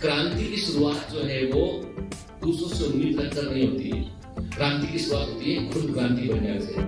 क्रांति की शुरुआत जो है वो दूसरों से उम्मीद रखकर नहीं होती है। क्रांति की शुरुआत होती है खुद क्रांति बनने से।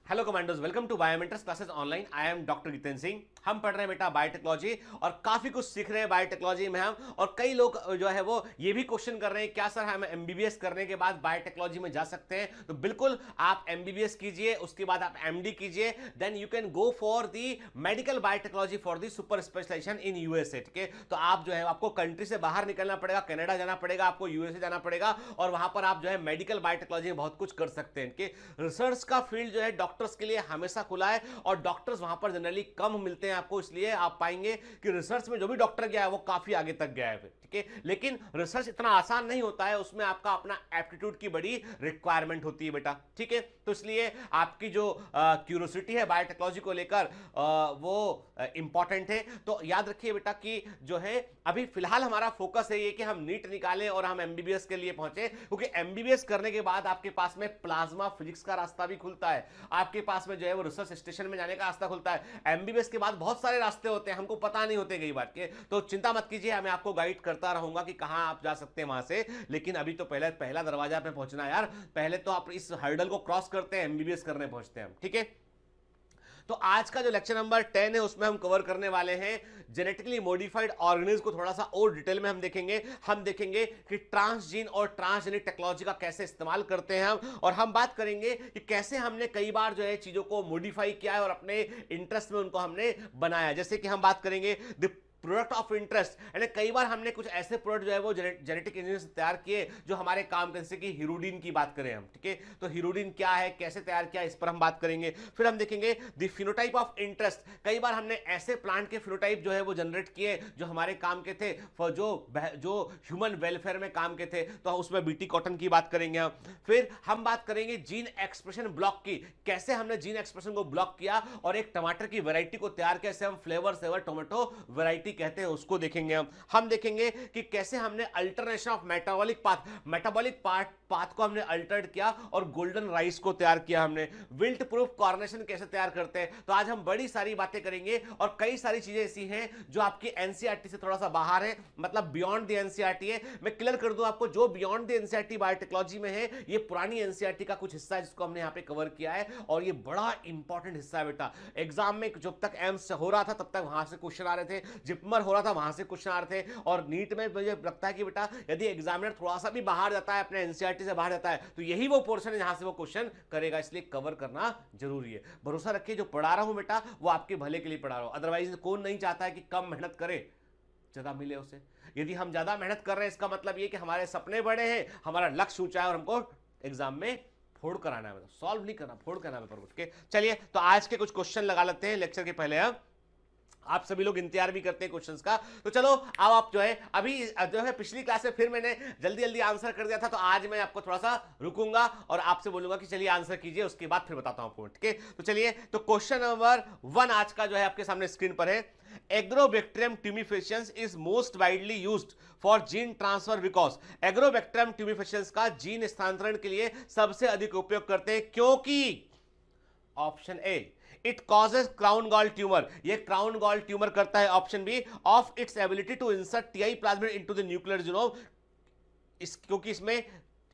Hello commandos, welcome to Biomentors classes online. I am doctor Jitendra Singh. हम पढ़ रहे हैं बेटा बायोटेक्नोलॉजी और काफी कुछ सीख रहे हैं बायोटेक्नोलॉजी में हम। और कई लोग जो है वो ये भी क्वेश्चन कर रहे हैं क्या सर हम एमबीबीएस करने के बाद बायोटेक्नोलॉजी में जा सकते हैं? तो बिल्कुल आप एमबीबीएस कीजिए, उसके बाद आप एमडी कीजिए, then you can go for the medical biotechnology for the super specialization in USA. ठीक है, तो आप जो है आपको कंट्री से बाहर निकलना पड़ेगा, कनाडा जाना पड़ेगा, आपको यूएसए जाना पड़ेगा और वहां पर आप जो है मेडिकल बायोटेक्नोलॉजी में बहुत कुछ कर सकते हैं। इनके रिसर्च का फील्ड जो है डॉक्टर्स के लिए हमेशा खुला है और डॉक्टर्स वहां पर जनरली कम मिलते हैं आपको, इसलिए आप पाएंगे कि रिसर्च में जो भी डॉक्टर गया है वो काफी आगे तक गया है। ठीक है, लेकिन रिसर्च इतना आसान नहीं होता है, उसमें आपका अपना एप्टीट्यूड की बड़ी रिक्वायरमेंट होती है बेटा। ठीक है, तो इसलिए आपकी जो क्यूरियोसिटी है बायोटेक्नोलॉजी को लेकर वो इंपॉर्टेंट है। तो याद रखिए बेटा कि जो है अभी फिलहाल हमारा फोकस है ये कि हम नीट निकालें और हम एमबीबीएस के लिए पहुंचे, क्योंकि एमबीबीएस करने के बाद आपके पास में प्लाज्मा फिजिक्स का रास्ता भी खुलता है, आपके पास में जो है वो रिसर्च स्टेशन में जाने का रास्ता खुलता है। एमबीबीएस के बाद बहुत सारे रास्ते होते हैं, हमको पता नहीं होते कई बार के, तो चिंता मत कीजिए, मैं आपको गाइड करता रहूंगा कि कहां आप जा सकते हैं वहां से। लेकिन अभी तो पहला दरवाजा पे पहुंचना यार, पहले तो आप इस हर्डल को क्रॉस करते हैं, एमबीबीएस करने पहुंचते हैं हम। ठीक है, तो आज का जो लेक्चर नंबर 10 है उसमें हम कवर करने वाले हैं जेनेटिकली मॉडिफाइड ऑर्गेनिज्म को थोड़ा सा और डिटेल में हम देखेंगे कि ट्रांसजीन और ट्रांसजेनिक टेक्नोलॉजी का कैसे इस्तेमाल करते हैं हम, और हम बात करेंगे कि कैसे हमने कई बार जो है चीजों को मॉडिफाई किया है और अपने इंटरेस्ट में उनको हमने बनाया। जैसे कि हम बात करेंगे प्रोडक्ट ऑफ इंटरेस्ट, यानी कई बार हमने कुछ ऐसे प्रोडक्ट जो है वो जेनेटिक इंजीनियरिंग से तैयार किए जो हमारे काम के, जैसे कि हीरोडिन की बात करें हम। ठीक है, तो हीरोडिन क्या है, कैसे तैयार किया, इस पर हम बात करेंगे। फिर हम देखेंगे द फिनोटाइप ऑफ इंटरेस्ट, कई बार हमने ऐसे प्लांट के फिनोटाइप जो है वो जनरेट किए जो हमारे काम के थे, जो ह्यूमन वेलफेयर में काम के थे, तो उसमें बीटी कॉटन की बात करेंगे हम। फिर हम बात करेंगे जीन एक्सप्रेशन ब्लॉक की, कैसे हमने जीन एक्सप्रेशन को ब्लॉक किया और एक टमाटर की वैरायटी को तैयार किया, हम फ्लेवर सेवर टोमेटो वैरायटी कहते हैं, उसको देखेंगे हम देखेंगे कि कैसे हमने अल्टरनेशन ऑफ मेटाबॉलिक पाथ को हमने अल्टर्ड किया और गोल्डन राइस को तैयार किया हमने। विल्ट प्रूफ कॉर्नेशन कैसे तैयार करते हैं, तो आज हम बड़ी सारी बातें करेंगे और कई सारी चीजें ऐसी हैं जो आपकी एनसीईआरटी से थोड़ा सा बाहर है, मतलब बियॉन्ड द एनसीईआरटी है। मैं क्लियर कर दूं आपको, जो बियॉन्ड द एनसीईआरटी बायोटेक्नोलॉजी में है ये पुरानी एनसीईआरटी का कुछ हिस्सा है जिसको हमने यहां पे कवर किया है, और ये बड़ा इंपॉर्टेंट हिस्सा है बेटा। एग्जाम में जब तक एम्स हो रहा था तब तक वहां से क्वेश्चन आ रहे थे, जिपमर हो रहा था वहां से क्वेश्चन आ रहे थे, और नीट में मुझे लगता है कि बेटा यदि एग्जामिनर थोड़ा सा भी बाहर जाता है, अपने एनसीईआरटी से बाहर जाता है, तो यही वो पोर्शन है जहां से वो क्वेश्चन करेगा, इसलिए कवर करना जरूरी है। भरोसा रखिए, जो पढ़ा रहा हूं बेटा वो आपके भले के लिए पढ़ा रहा हूं, अदरवाइज कौन नहीं चाहता है कि कम मेहनत करे ज्यादा मिले उसे। यदि हम ज्यादा मेहनत कर रहे हैं इसका मतलब ये कि हमारे सपने बड़े हैं, हमारा लक्ष्य ऊंचा है और हमको एग्जाम में फोड़ कराना है, सॉल्व नहीं करना, फोड़ करना है पेपर के। चलिए तो आज के कुछ क्वेश्चन लगा लेते हैं लेक्चर के पहले। आप सभी लोग इंतजार भी करते हैं क्वेश्चंस का, तो चलो अब आप जो है अभी जो है पिछली क्लास में फिर मैंने जल्दी जल्दी आंसर कर दिया था, तो आज मैं आपको थोड़ा सा रुकूंगा और आपसे बोलूंगा कि चलिए आंसर कीजिए, उसके बाद फिर बताता हूं आपको। ठीक है, तो चलिए, तो क्वेश्चन नंबर 1 आज का जो है आपके सामने स्क्रीन पर है। Agrobacterium tumefaciens is most widely used for gene transfer because, Agrobacterium tumefaciens का जीन स्थानांतरण के लिए सबसे अधिक उपयोग करते हैं क्योंकि option A it causes crown gall tumour, ये क्राउन गॉल ट्यूमर करता है। Option B of its ability to insert Ti plasmid into the nuclear genome, क्योंकि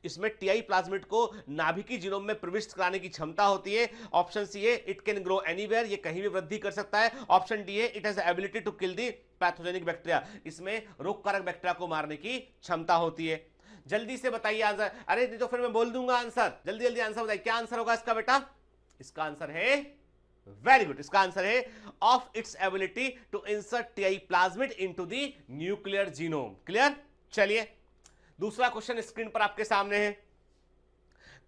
इसमें टीआई प्लाज्मिड को नाभिकीय जीनोम में प्रविष्ट कराने की क्षमता होती है। ऑप्शन सी है इट कैन ग्रो एनीवेयर, ये कहीं भी वृद्धि कर सकता है। ऑप्शन डी है it has ability to kill the pathogenic bacteria, इसमें रोगकारक बैक्टीरिया को मारने की क्षमता होती है। जल्दी से बताइए आंसर, अरे तो फिर मैं बोल दूंगा आंसर, जल्दी जल्दी आंसर बताइए, क्या आंसर होगा इसका बेटा? इसका आंसर है, वेरी गुड, इसका आंसर है of its ability to insert Ti plasmid into the nuclear genome. Clear? चलिए दूसरा क्वेश्चन स्क्रीन पर आपके सामने है।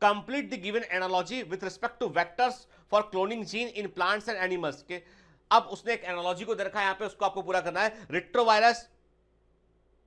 Complete the given analogy with respect to vectors for cloning gene in plants and animals के। अब उसने एक एनालॉजी को दे रखा है यहां पे, उसको आपको पूरा करना है। रिट्रोवायरस,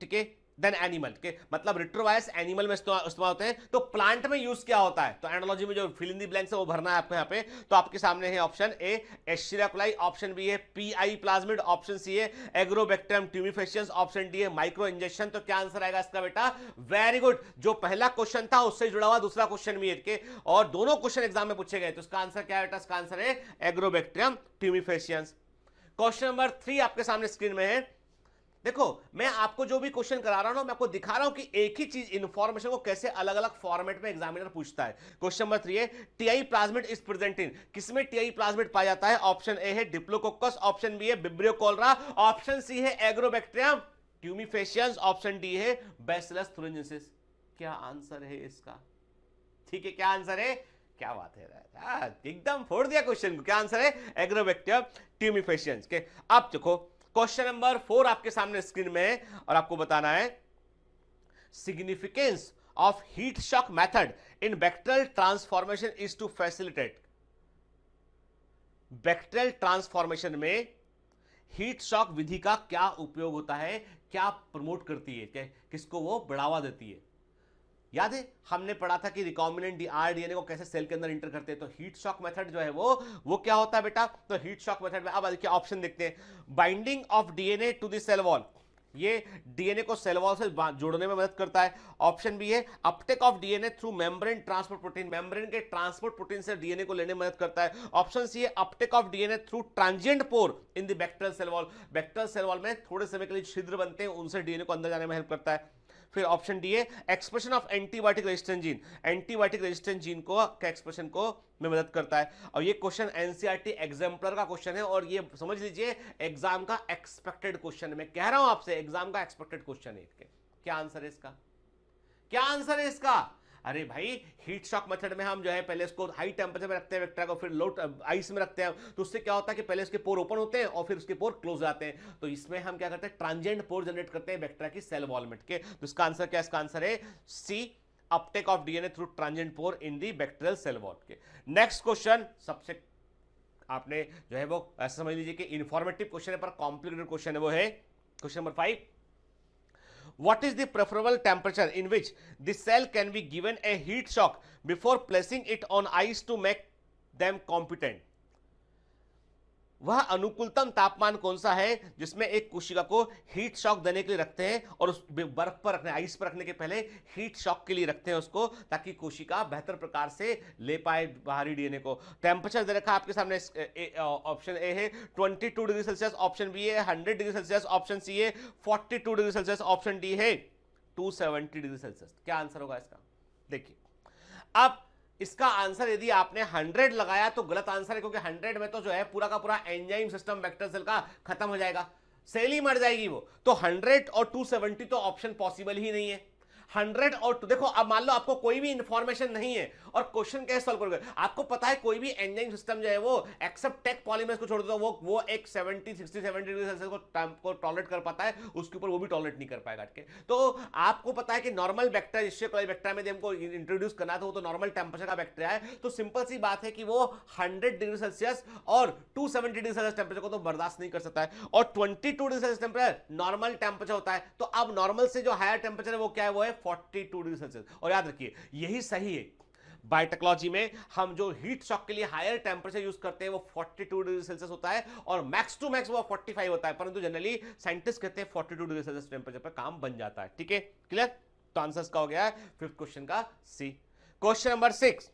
ठीक है, देन एनिमल के, मतलब रिट्रोवायरस एनिमल में इस्तेमाल होते हैं, तो प्लांट में यूज क्या होता है? तो एनालॉजी में जो फिल इन द ब्लैंक्स है वो भरना है आपको यहाँ पे। तो आपके सामने है option A Escherichia coli, option B है पीआई प्लाज्मिड, ऑप्शन सी है एग्रोबैक्टीरियम ट्यूमिफेशियंस, ऑप्शन डी है माइक्रो इंजेक्शन। तो क्या आंसर आएगा इसका बेटा? वेरी गुड, जो पहला क्वेश्चन था उससे जुड़ा हुआ दूसरा क्वेश्चन भी है और दोनों क्वेश्चन एग्जाम में पूछे गए। तो इसका आंसर क्या है बेटा? इसका आंसर है एग्रोबैक्टीरियम ट्यूमिफेशियंस। क्वेश्चन नंबर 3 आपके सामने स्क्रीन में है। देखो, मैं आपको जो भी क्वेश्चन करा रहा हूं ना, मैं आपको दिखा रहा हूं कि एक ही चीज इंफॉर्मेशन को कैसे अलग अलग फॉर्मेट में एग्जामिनर पूछता है। क्वेश्चन नंबर 3 है TI plasmid is present in, किसमें टीआई प्लाज्मिड पाया जाता है? ऑप्शन ए है डिप्लोकोकस, ऑप्शन बी है विब्रियो कोलेरा, ऑप्शन सी है एग्रोबैक्टीरियम ट्यूमिफेशियंस, ऑप्शन डी है बैसिलस thuringiensis। क्या आंसर है इसका? ठीक है, क्या आंसर है? क्या बात है, एकदम फोड़ दिया क्वेश्चन को। क्या आंसर है? एग्रोबैक्टीरियम ट्यूमिफेशियंस के। अब देखो क्वेश्चन नंबर 4 आपके सामने स्क्रीन में है और आपको बताना है significance of heat shock method in bacterial transformation is to facilitate. Bacterial transformation में हीट शॉक विधि का क्या उपयोग होता है, क्या प्रमोट करती है, किसको वो बढ़ावा देती है? याद है हमने पढ़ा था कि रिकॉम्बिनेंट आरडीएनए को कैसे सेल के अंदर इंटर करते हैं। तो हीट शॉक मेथड जो है वो क्या होता है बेटा? तो हीट शॉक मेथड में अब देखिए ऑप्शन देखते हैं। Binding of DNA to the cell wall, ये डीएनए को सेल वॉल से जोड़ने में मदद करता है। ऑप्शन बी है uptake of DNA through membrane transport protein, membrane के ट्रांसपोर्ट प्रोटीन से डीएनए को लेने में मदद करता है। ऑप्शन सी है uptake of DNA through transient pore in the bacterial cell wall, bacterial cell wall में थोड़े समय के लिए छिद्र बनते हैं, उनसे डीएनए को अंदर जाने में हेल्प करता है। फिर ऑप्शन डी है expression of antibiotic resistant gene, antibiotic resistant gene को का एक्सप्रेशन को में मदद करता है। और ये क्वेश्चन एनसीईआरटी एग्जाम्पलर का क्वेश्चन है और ये समझ लीजिए एग्जाम का एक्सपेक्टेड क्वेश्चन है। मैं कह रहा हूं आपसे एग्जाम का एक्सपेक्टेड क्वेश्चन है। क्या आंसर है इसका? क्या आंसर है इसका? अरे भाई हीट शॉक मेथड में हम जो है पहले इसको हाई टेम्परेचर में रखते हैं बैक्टीरिया को, फिर लो आइस में रखते हैं। तो उससे क्या होता है कि पहले इसके पोर ओपन होते हैं और फिर उसके पोर क्लोज आते हैं। तो इसमें हम क्या करते हैं? ट्रांजिएंट पोर जनरेट करते हैं बैक्टीरिया की सेल वॉल में। तो इसका आंसर क्या? इसका आंसर है C uptake of DNA through transient pore in the bacterial cell wall के। नेक्स्ट क्वेश्चन सबसे आपने जो है वो ऐसा समझ लीजिए कि इंफॉर्मेटिव क्वेश्चन है पर कॉम्प्लिकेटेड क्वेश्चन है। वो है question number 5, what is the preferable temperature in which the cell can be given a heat shock before placing it on ice to make them competent? वह अनुकूलतम तापमान कौन सा है जिसमें एक कोशिका को हीट शॉक देने के लिए रखते हैं और उस बर्फ पर रखने, आइस पर रखने के पहले हीट शॉक के लिए रखते हैं उसको, ताकि कोशिका बेहतर प्रकार से ले पाए बाहरी डीएनए को। टेम्परेचर दे रखा आपके सामने, ऑप्शन ए है 22 डिग्री सेल्सियस, ऑप्शन बी है 100 डिग्री सेल्सियस, ऑप्शन सी है 42 डिग्री सेल्सियस, ऑप्शन डी है 270 डिग्री सेल्सियस। क्या आंसर होगा इसका? देखिए अब इसका आंसर यदि आपने 100 लगाया तो गलत आंसर है, क्योंकि 100 में तो जो है पूरा का पूरा एंजाइम सिस्टम बैक्टीरियल सेल का खत्म हो जाएगा, सेल ही मर जाएगी वो। तो 100 और 270 तो ऑप्शन पॉसिबल ही नहीं है। 100 और देखो अब मान लो आपको कोई भी इंफॉर्मेशन नहीं है और क्वेश्चन कैसे सॉल्व करोगे? आपको पता है कोई भी एंजाइम सिस्टम जो है वो एक्सेप्ट टेक पॉलीमरेज को छोड़ दो, वो एक 70 डिग्री सेल्सियस को टॉलरेट कर पाता है, उसके ऊपर वो भी टॉलरेट नहीं कर पाएगा। तो आपको पता है कि नॉर्मल बैक्टीरिया, एस्चेरिया कोलाई बैक्टीरिया में हमको इंट्रोड्यूस करना है तो वो तो नॉर्मल टेम्परेचर का बैक्टीरिया है। तो सिंपल सी बात है कि वो 100 डिग्री सेल्सियस और 270 डिग्री सेल्सियस टेम्परेचर को तो बर्दाश्त नहीं कर सकता है, और 22 degree Celsius temperature normal temperature होता है। तो अब नॉर्मल से जो हायर टेम्परेचर है वो क्या है? वो है 42 डिग्री सेल्सियस। और याद रखिए यही सही है, बायोटेक्नोलॉजी में हम जो हीट शॉक के लिए हायर टेम्परेचर यूज करते हैं वो 42 डिग्री सेल्सियस होता है और मैक्स टू मैक्स वो 45 होता है, परंतु जनरली साइंटिस्ट कहते हैं 42 डिग्री सेल्सियस टेम्परेचर पर काम बन जाता है। ठीक है, क्लियर? तो आंसर का हो गया है 5th क्वेश्चन का C. Question number 6,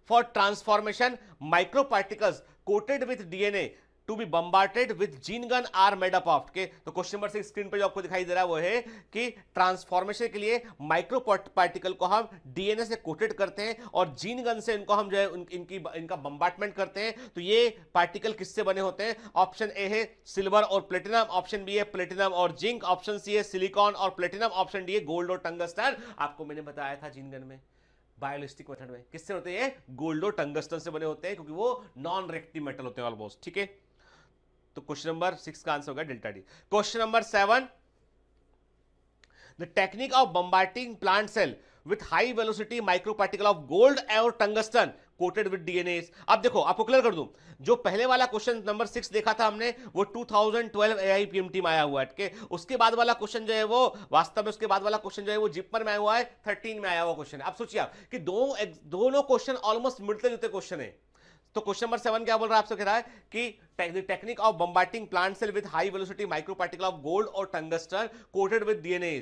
for transformation micro particles coated with DNA to be bombarded with gene gun are made up of के। तो क्वेश्चन नंबर 6 स्क्रीन पर जो आपको दिखाई दे रहा है वो है कि ट्रांसफॉर्मेशन के लिए माइक्रो पार्टिकल को हम डीएनए से कोटेड करते हैं और जीन गन से इनको हम जो है इनका बम्बार्टमेंट करते हैं। तो ये पार्टिकल किससे बने होते हैं? ऑप्शन ए है सिल्वर और प्लेटिनम, ऑप्शन बी है प्लेटिनम और जिंक, ऑप्शन सी है सिलिकॉन और प्लेटिनम, ऑप्शन डी है गोल्ड और टंगस्टन। आपको मैंने बताया था जीन गन में बायोलिस्टिक मेथड में किससे होते हैं? गोल्ड और टंगस्टन से बने होते हैं, क्योंकि वो नॉन रिएक्टिव मेटल होते हैं ऑलमोस्ट। ठीक है, तो क्वेश्चन नंबर 6 का आंसर होगा delta D. Question number 7, the technique of bombarding plant cell with high velocity microparticle of gold or tungsten coated with DNA. अब देखो आपको क्लियर कर दूं, जो पहले वाला क्वेश्चन नंबर 6 देखा था हमने, वो 2012 AIPMT में आया हुआ है के, उसके बाद वाला क्वेश्चन जो है वो वास्तव में उसके बाद वाला क्वेश्चन जो है वो जिपमर में आया हुआ है, 13 में आया हुआ क्वेश्चन है। अब सोचिए आप कि दोनों क्वेश्चन ऑलमोस्ट मिलते जुलते क्वेश्चन है। तो क्वेश्चन नंबर 7 क्या बोल रहा है, आपसे कह रहा है कि technique of bombarding plant cell with high velocity micro particle of gold और tungsten coated with DNA.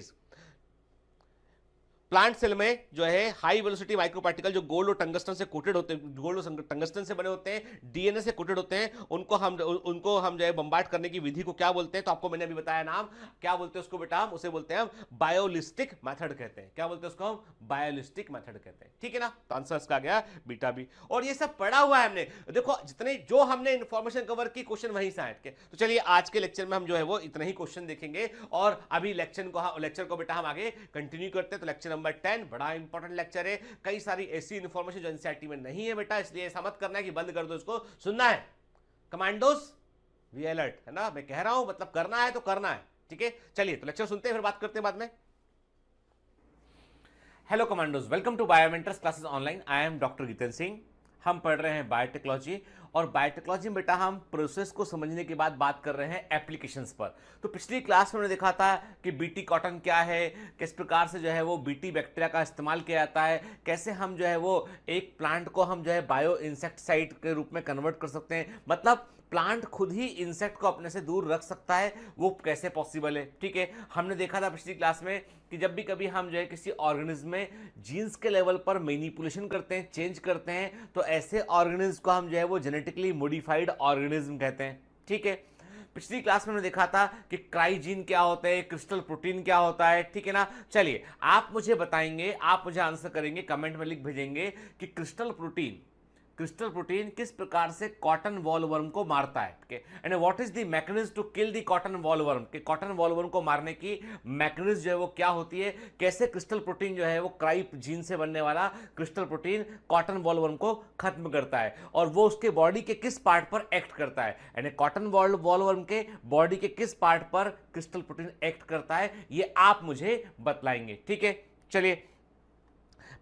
Plant cell में जो है हाई वेलोसिटी माइक्रो पार्टिकल जो गोल्ड और टंगस्टन से कोटेड होते हैं, गोल्ड और टंगस्टन से बने होते हैं, डीएनए से कोटेड होते हैं, उनको हम जो है बम्बार्ड करने की विधि को क्या बोलते हैं? तो आपको मैंने अभी बताया नाम, क्या बोलते हैं उसको बेटा? उसे बोलते हैं हम बायोलिस्टिक मेथड कहते हैं। क्या बोलते हैं उसको हम? बायोलिस्टिक मेथड कहते हैं। ठीक है ना? तो आंसर इसका आ गया बीटा बी। और ये सब पढ़ा हुआ है हमने, देखो जितने जो हमने इंफॉर्मेशन कवर की क्वेश्चन वहीं से हट के। तो चलिए आज के लेक्चर में हम जो है वो इतने ही क्वेश्चन देखेंगे, और अभी लेक्चर को बेटा हम आगे कंटिन्यू करते हैं। तो लेक्चर नंबर 10 बड़ा इंपॉर्टेंट लेक्चर है, कई सारी ऐसी इंफॉर्मेशन जो एनसीईआरटी में नहीं है बेटा, इसलिए ऐसा मत करना है कि बंद कर दो, इसको सुनना है। कमांडोस वी अलर्ट, है ना? मैं कह रहा हूं मतलब करना है तो करना है। ठीक है, चलिए तो लेक्चर सुनते हैं, फिर बात करते हैं बाद में। Hello commandos, welcome to Biomentors classes online. I am doctor Jitendra Singh. हम पढ़ रहे हैं बायोटेक्नोलॉजी, और बायोटेक्नोलॉजी में बेटा हम प्रोसेस को समझने के बाद बात कर रहे हैं एप्लीकेशंस पर। तो पिछली क्लास में हमने देखा था कि बीटी कॉटन क्या है, किस प्रकार से जो है वो बीटी बैक्टीरिया का इस्तेमाल किया जाता है, कैसे हम जो है वो एक प्लांट को हम जो है बायो इंसेक्टिसाइड के रूप में कन्वर्ट कर सकते हैं, मतलब प्लांट खुद ही इंसेक्ट को अपने से दूर रख सकता है, वो कैसे पॉसिबल है। ठीक है, हमने देखा था पिछली क्लास में कि जब भी कभी हम जो है किसी ऑर्गेनिज्म में जीन्स के लेवल पर मैनिपुलेशन करते हैं, चेंज करते हैं, तो ऐसे ऑर्गेनिज्म को हम जो है वो जेनेटिकली मॉडिफाइड ऑर्गेनिज्म कहते हैं। ठीक है, पिछली क्लास में हमने देखा था कि क्राइजीन क्या होता है, क्रिस्टल प्रोटीन क्या होता है। ठीक है ना? चलिए आप मुझे बताएंगे, आप मुझे आंसर करेंगे, कमेंट में लिख भेजेंगे कि क्रिस्टल प्रोटीन किस प्रकार से कॉटन वॉलवर्म को मारता है, and what is the mechanism to kill the cotton bollworm, कि कॉटन वॉलवर्म को मारने की मैकेनिज्म जो है वो क्या होती है, कैसे क्रिस्टल प्रोटीन जो है वो क्राइप जीन से बनने वाला क्रिस्टल प्रोटीन कॉटन वॉलवर्म को खत्म करता है, और वो उसके बॉडी के किस पार्ट पर एक्ट करता है, यानी कॉटन वॉलवर्म के बॉडी के किस पार्ट पर क्रिस्टल प्रोटीन एक्ट करता है, ये आप मुझे बतलाएंगे। ठीक है, चलिए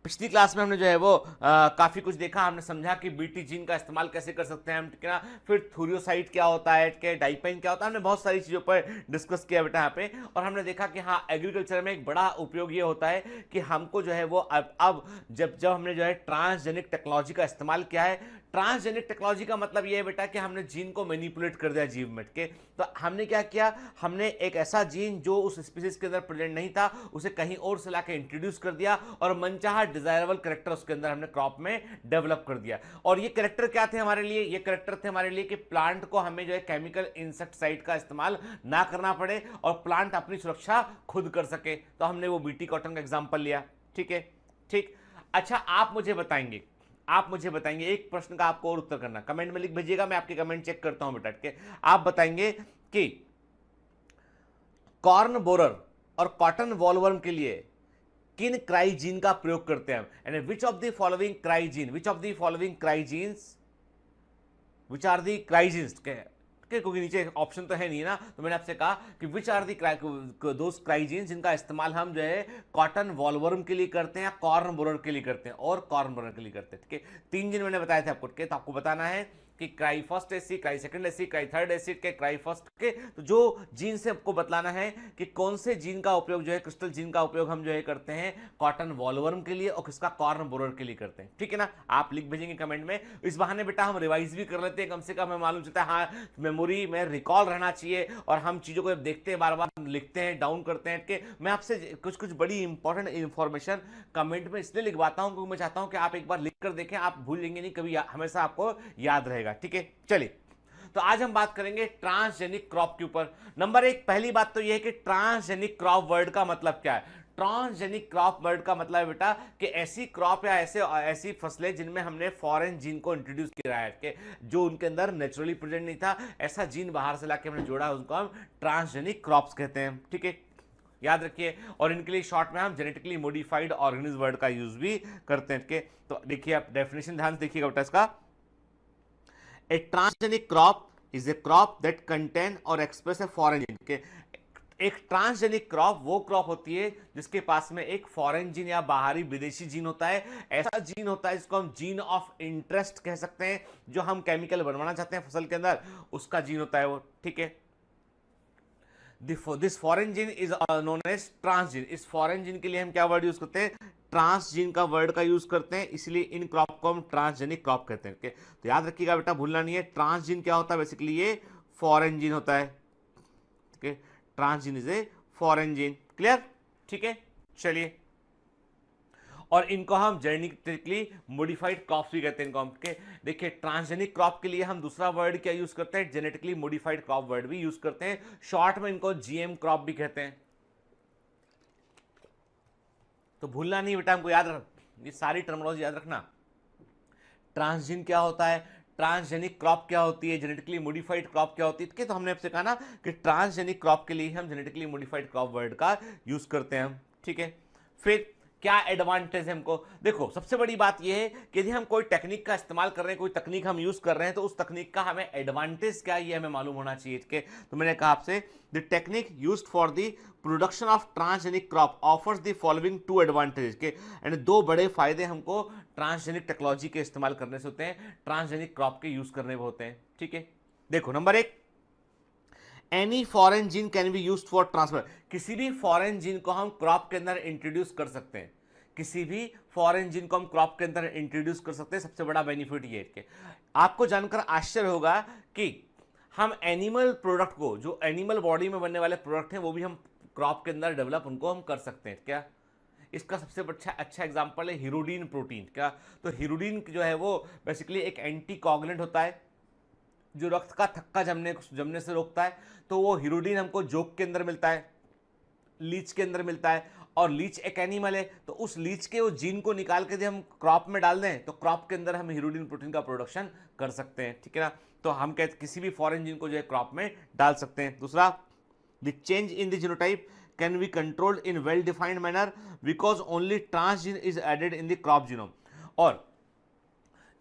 पिछली क्लास में हमने जो है वो काफी कुछ देखा, हमने समझा कि बीटी जीन का इस्तेमाल कैसे कर सकते हैं हम, ठीक है ना? फिर थूरियोसाइट क्या होता है, के डाइपाइन क्या होता है, हमने बहुत सारी चीजों पर डिस्कस किया बेटा यहाँ पे। और हमने देखा कि हाँ, एग्रीकल्चर में एक बड़ा उपयोग ये होता है कि हमको जो है वो अब जब हमने जो है ट्रांसजेनिक टेक्नोलॉजी का इस्तेमाल किया है। ट्रांसजेनिक टेक्नोलॉजी का मतलब ये है बेटा कि हमने जीन को मैनिपुलेट कर दिया जीव में के। तो हमने क्या किया, हमने एक ऐसा जीन जो उस स्पीसीज के अंदर प्रेजेंट नहीं था, उसे कहीं और से लाके इंट्रोड्यूस कर दिया, और मनचाहा डिजायरेबल कैरेक्टर उसके अंदर हमने क्रॉप में डेवलप कर दिया। और ये कैरेक्टर क्या थे हमारे लिए? ये कैरेक्टर थे हमारे लिए कि प्लांट को हमें जो है केमिकल इंसेक्टिसाइड का इस्तेमाल ना करना पड़े, और प्लांट अपनी सुरक्षा खुद कर सके। तो हमने वो बीटी कॉटन का एग्जाम्पल लिया। ठीक है, ठीक। अच्छा, आप मुझे बताएंगे एक प्रश्न का आपको और उत्तर करना, कमेंट में लिख भेजिएगा, मैं आपके कमेंट चेक करता हूं बेटा के। आप बताएंगे कि कॉर्न बोरर और कॉटन वॉलवर्म के लिए किन क्राइजीन का प्रयोग करते हैं हम, यानी विच ऑफ द फॉलोइंग क्राइजीन्स विच आर दी क्राइजीन्स, क्योंकि नीचे ऑप्शन तो है नहीं ना, तो मैंने आपसे कहा कि विच आर दी दोस क्राइजीन जिनका इस्तेमाल हम जो है कॉटन वॉलवर्म के लिए करते हैं, या कॉर्न बोरर के लिए करते हैं, और कॉर्न बोरर के लिए करते हैं। ठीक है, 3 जिन मैंने बताए थे आपको, तो आपको बताना है कि cry first acid, cry second acid, cry third acid के, क्राई फर्स्ट के। तो जो जीन से आपको बतलाना है कि कौन से जीन का उपयोग जो है, क्रिस्टल जीन का उपयोग हम जो है करते हैं कॉटन वॉलवर्म के लिए, और किसका कॉर्न बोरर के लिए करते हैं। ठीक है ना? आप लिख भेजेंगे कमेंट में। इस बहाने बेटा हम रिवाइज भी कर लेते हैं, कम से कम हमें मालूम चलता है, हाँ मेमोरी में रिकॉल रहना चाहिए, और हम चीजों को देखते हैं, बार बार लिखते हैं, डाउन करते हैं। कि मैं आपसे कुछ बड़ी इंपॉर्टेंट इंफॉर्मेशन कमेंट में इसलिए लिखवाता हूं क्योंकि मैं चाहता हूं कि आप एक बार लिख कर देखें, आप भूलेंगे नहीं कभी, हमेशा आपको याद रहेगा। ठीक है, चलिए तो आज हम बात करेंगे ट्रांसजेनिक क्रॉप के ऊपर। नंबर 1, पहली बात तो यह है कि ट्रांसजेनिक क्रॉप वर्ड का मतलब क्या है। ट्रांसजेनिक क्रॉप वर्ड का मतलब है बेटा कि ऐसी क्रॉप या ऐसी फसलें जिनमें हमने फॉरेन जीन को इंट्रोड्यूस किया है, कि जो उनके अंदर नेचुरली प्रेजेंट नहीं था, ऐसा जीन बाहर से लाके हमने जोड़ा, उनको हम ट्रांसजेनिक क्रॉप्स कहते हैं। ठीक है, याद रखिए। और इनके लिए शॉर्ट में हम जेनेटिकली मॉडिफाइड ऑर्गेनिज्म वर्ड का यूज भी करते हैं। के तो देखिए, आप डेफिनेशन ध्यान से देखिएगा बेटा इसका। A transgenic crop is a crop that contain or express a foreign gene. एक ट्रांसजेनिक क्रॉप वो क्रॉप होती है जिसके पास में एक फॉरेन जीन या बाहरी विदेशी जीन होता है। ऐसा जीन होता है जिसको हम जीन ऑफ इंटरेस्ट कह सकते हैं, जो हम केमिकल बनवाना चाहते हैं फसल के अंदर, उसका जीन होता है वो, ठीक है। This foreign gene is known as transgene. इस फॉरेन जीन के लिए हम क्या वर्ड यूज करते हैं? ट्रांसजीन का वर्ड का यूज करते हैं, इसलिए इन क्रॉप को हम ट्रांसजेनिक क्रॉप कहते हैं। okay? तो याद रखिएगा बेटा, भूलना नहीं है। ट्रांसजीन क्या होता है? बेसिकली ये फॉरेन जीन होता है। ठीक है, transgene is a foreign gene. Clear? ठीक है, चलिए। और इनको हम जेनेटिकली मॉडिफाइड क्रॉप्स भी कहते हैं इनको हम। देखिए, ट्रांसजेनिक क्रॉप के लिए हम दूसरा वर्ड क्या यूज करते हैं? जेनेटिकली मॉडिफाइड क्रॉप वर्ड भी यूज करते हैं। शॉर्ट में इनको जीएम क्रॉप भी कहते हैं। तो भूलना नहीं बेटा, हमको याद रख, ये सारी टर्मिनोलॉजी याद रखना। ट्रांसजीन क्या होता है, ट्रांसजेनिक क्रॉप क्या होती है, जेनेटिकली मॉडिफाइड क्रॉप क्या होती है। तो हमने आपसे कहा ना कि ट्रांसजेनिक क्रॉप के लिए हम जेनेटिकली मॉडिफाइड क्रॉप वर्ड का यूज करते हैं हम। ठीक है, फिर क्या एडवांटेज है हमको? देखो, सबसे बड़ी बात यह है कि यदि हम कोई टेक्निक का इस्तेमाल कर रहे हैं, कोई तकनीक हम यूज कर रहे हैं, तो उस तकनीक का हमें एडवांटेज क्या है ये हमें मालूम होना चाहिए। ठीक है, तो मैंने कहा आपसे, the technique used for the production of transgenic crop offers the following two advantage के, एंड दो बड़े फायदे हमको ट्रांसजेनिक टेक्नोलॉजी के इस्तेमाल करने से होते हैं, ट्रांसजेनिक क्रॉप के यूज करने में होते हैं। ठीक है, देखो, नंबर एक, any foreign gene can be used for transfer. किसी भी फॉरेन जीन को हम क्रॉप के अंदर इंट्रोड्यूस कर सकते हैं। किसी भी फॉरेन जीन को हम क्रॉप के अंदर इंट्रोड्यूस कर सकते हैं। सबसे बड़ा बेनिफिट ये है। आपको जानकर आश्चर्य होगा कि हम एनिमल प्रोडक्ट को, जो एनिमल बॉडी में बनने वाले प्रोडक्ट हैं, वो भी हम क्रॉप के अंदर डेवलप उनको हम कर सकते हैं। क्या? इसका सबसे अच्छा एग्जांपल है हीरोडीन प्रोटीन। क्या? तो हीरोडीन जो है वो बेसिकली एक एंटीकोगुलेंट होता है जो रक्त का थक्का जमने से रोकता है। तो वो हीरोडीन हमको जोक के अंदर मिलता है, लीच के अंदर मिलता है, और लीच एक एनिमल है, तो उस लीच के वो जीन को निकाल के यदि हम क्रॉप में डाल दें तो क्रॉप के अंदर हम हीरोडीन प्रोटीन का प्रोडक्शन कर सकते हैं। ठीक है ना? तो हम कहते किसी भी फॉरेन जीन को जो है क्रॉप में डाल सकते हैं। दूसरा, the change in the genotype can be controlled in well defined manner because only transgene is added in the crop genome. और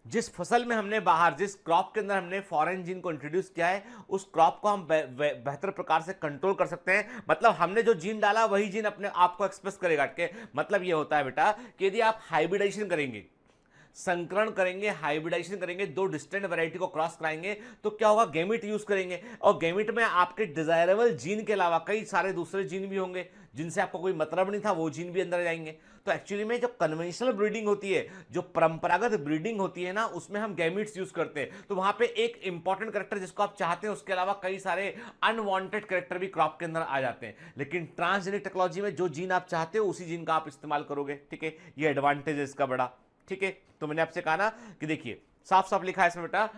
जिस फसल में हमने बाहर, जिस क्रॉप के अंदर हमने फॉरेन जीन को इंट्रोड्यूस किया है, उस क्रॉप को हम बेहतर प्रकार से कंट्रोल कर सकते हैं। मतलब हमने जो जीन डाला वही जीन अपने आप को एक्सप्रेस करेगा। के मतलब ये होता है बेटा कि यदि आप हाइब्रिडाइजेशन करेंगे, संकरण करेंगे, हाइब्रिडाइजेशन करेंगे, दो डिस्टेंट वैरायटी को क्रॉस कराएंगे, तो क्या होगा? गैमेट यूज करेंगे, और गैमेट में आपके डिजायरेबल जीन के अलावा कई सारे दूसरे जीन भी होंगे जिनसे आपको कोई मतलब नहीं था, वो जीन भी अंदर जाएंगे। तो एक्चुअली में जो कन्वेंशनल ब्रीडिंग होती है, जो परंपरागत ब्रीडिंग होती है ना, उसमें हम गैमेट्स यूज करते हैं। तो वहां पे एक इंपॉर्टेंट कैरेक्टर जिसको आप चाहते हैं, उसके अलावा कई सारे अनवांटेड कैरेक्टर भी क्रॉप के अंदर आ जाते हैं। लेकिन ट्रांसजेनिक टेक्नोलॉजी में जो जीन आप चाहते हो उसी जीन का आप इस्तेमाल करोगे। ठीक है, ये एडवांटेज है इसका बड़ा। ठीक है, तो मैंने आपसे कहा ना कि देखिए, साफ साफ लिखा है इसमें बेटा,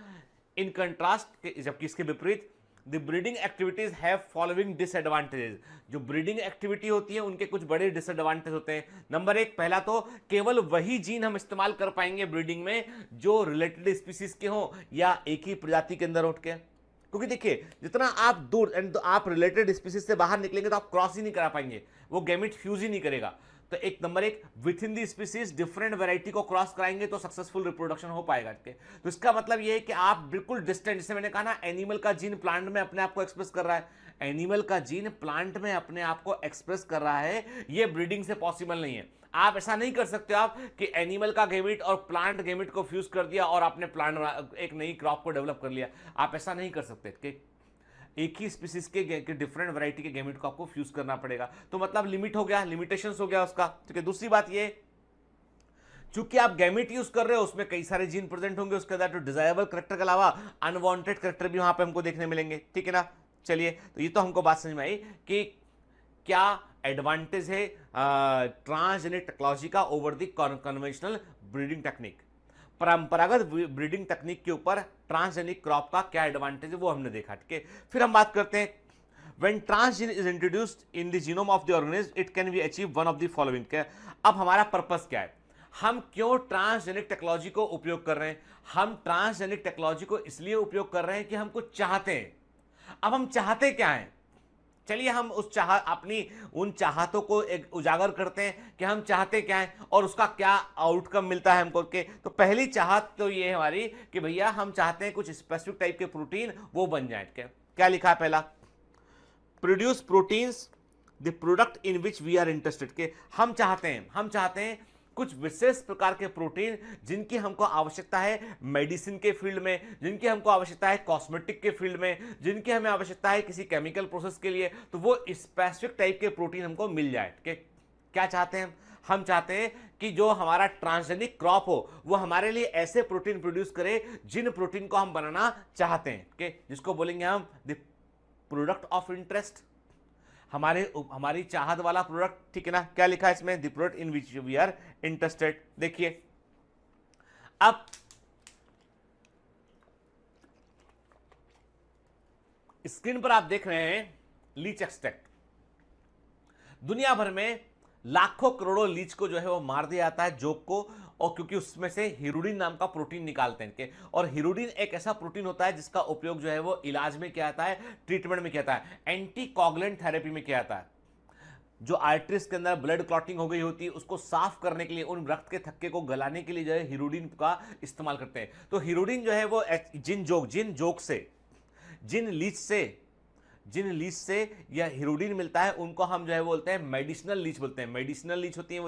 इन कंट्रास्ट, जबकि इसके विपरीत, the breeding activities have following disadvantages. जो ब्रीडिंग एक्टिविटी होती है उनके कुछ बड़े डिसएडवांटेज होते हैं। नंबर एक, पहला तो केवल वही जीन हम इस्तेमाल कर पाएंगे ब्रीडिंग में जो रिलेटेड स्पीसीज के हों या एक ही प्रजाति के अंदर उठ के। क्योंकि देखिए, जितना आप दूर एंड आप रिलेटेड स्पीसीज से बाहर निकलेंगे तो आप क्रॉस ही नहीं करा पाएंगे, वो गैमेट फ्यूज ही नहीं करेगा। तो एक नंबर एक, with in the species different variety को क्रॉस कराएंगे तो सक्सेसफुल रिप्रोडक्शन हो पाएगा। तो इसका मतलब ये है कि आप बिल्कुल डिस्टेंट, जैसे मैंने कहा ना, एनिमल का जीन प्लांट में अपने आप को एक्सप्रेस कर रहा है, एनिमल का जीन प्लांट में अपने आप को एक्सप्रेस कर रहा है, ये ब्रीडिंग से पॉसिबल नहीं है। आप ऐसा नहीं कर सकते आप कि एनिमल का गैमेट और प्लांट गैमेट को फ्यूज कर दिया और आपने प्लांट एक नई क्रॉप को डेवलप कर लिया। आप ऐसा नहीं कर सकते कि एक ही स्पीसीज के डिफरेंट वैरायटी के गैमेट को आपको फ्यूज करना पड़ेगा। तो मतलब लिमिट हो गया, लिमिटेशंस हो गया उसका। ठीक है, दूसरी बात ये, चूंकि आप गैमेट यूज कर रहे हो उसमें कई सारे जीन प्रेजेंट होंगे, उसके अंदर तो डिजायरेबल कैरेक्टर के अलावा अनवांटेड कैरेक्टर भी वहां पे हमको देखने मिलेंगे। ठीक है ना? चलिए, तो ये तो हमको बात समझ में आई कि क्या एडवांटेज है ट्रांसजेनिक टेक्नोलॉजी का over the conventional breeding technique. परंपरागत ब्रीडिंग तकनीक के ऊपर ट्रांसजेनिक क्रॉप का क्या एडवांटेज है वो हमने देखा। ठीक है, फिर हम बात करते हैं, when transgene is introduced in the genome of the organism it can be achieve one of the following। क्या अब हमारा पर्पस क्या है? हम क्यों ट्रांसजेनिक टेक्नोलॉजी को उपयोग कर रहे हैं? हम ट्रांसजेनिक टेक्नोलॉजी को इसलिए उपयोग कर रहे हैं कि हम कुछ चाहते हैं। अब हम चाहते क्या हैं? चलिए हम अपनी उन चाहतों को एक उजागर करते हैं कि हम चाहते क्या हैं और उसका क्या आउटकम मिलता है हमको के। तो पहली चाहत तो ये है हमारी कि भैया हम चाहते हैं कुछ स्पेसिफिक टाइप के प्रोटीन वो बन जाए। क्या लिखा है? पहला, produce proteins the product in which we are interested, के हम चाहते हैं कुछ विशेष प्रकार के प्रोटीन जिनकी हमको आवश्यकता है मेडिसिन के फील्ड में, जिनकी हमको आवश्यकता है कॉस्मेटिक के फील्ड में, जिनकी हमें आवश्यकता है किसी केमिकल प्रोसेस के लिए, तो वो स्पेसिफिक टाइप के प्रोटीन हमको मिल जाए। क्या चाहते हैं हम चाहते हैं कि जो हमारा ट्रांसजेनिक क्रॉप हो वो हमारे लिए ऐसे प्रोटीन प्रोड्यूस करे जिन प्रोटीन को हम बनाना चाहते हैं, जिसको बोलेंगे हम द प्रोडक्ट ऑफ इंटरेस्ट, हमारी चाहत वाला प्रोडक्ट, ठीक है ना। क्या लिखा है इसमें, the product in which we are interested. देखिए अब स्क्रीन पर आप देख रहे हैं लीच एक्सट्रैक्ट। दुनिया भर में लाखों करोड़ों लीच को जो है वो मार दिया जाता है, जोक को, और क्योंकि उसमें से हिरुडिन नाम का प्रोटीन निकालते हैं के, और हिरुडिन एक ऐसा प्रोटीन होता है जिसका उपयोग जो है वो इलाज में किया जाता है, ट्रीटमेंट में किया जाता है, एंटी कोगुलेंट थेरेपी में किया जाता है। जो आर्टरीज के अंदर ब्लड क्लॉटिंग हो गई होती है उसको साफ करने के लिए, उन रक्त के थक्के को गलाने के लिए जो है हिरुडिन का इस्तेमाल करते हैं। तो हिरुडिन जो है वो जिन लीच से यह हिरुडिन मिलता है उनको हम जो है बोलते हैं मेडिसिनल लीच बोलते हैं। मेडिसिनल लीच होती है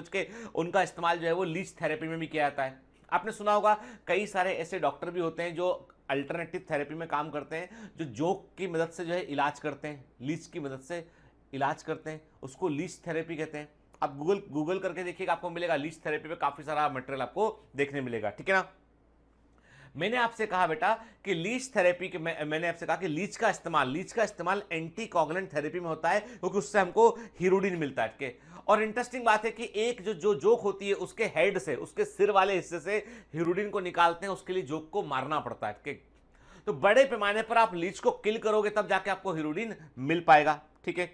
उनका इस्तेमाल जो है वो लीच थेरेपी में भी किया जाता है। आपने सुना होगा कई सारे ऐसे डॉक्टर भी होते हैं जो अल्टरनेटिव थेरेपी में काम करते हैं, जो जोक की मदद से जो है इलाज करते हैं, लीच की मदद से इलाज करते हैं, उसको लीच थेरेपी कहते हैं। आप गूगल करके देखिएगा, आपको मिलेगा लीच थेरेपी पे काफी सारा मटेरियल आपको देखने मिलेगा, ठीक है ना। मैंने आपसे कहा बेटा कि लीच थेरेपी के मैंने आपसे कहा कि लीच का इस्तेमाल एंटी कोगुलेंट थेरेपी में होता है, क्योंकि उससे हमको हिरुडिन मिलता है। और इंटरेस्टिंग बात है कि एक जो जोक होती है उसके हेड से, उसके सिर वाले हिस्से से हिरुडिन को निकालते हैं, उसके लिए जोक को मारना पड़ता है। तो बड़े पैमाने पर आप लीच को किल करोगे तब जाके आपको हिरुडिन मिल पाएगा, ठीक है।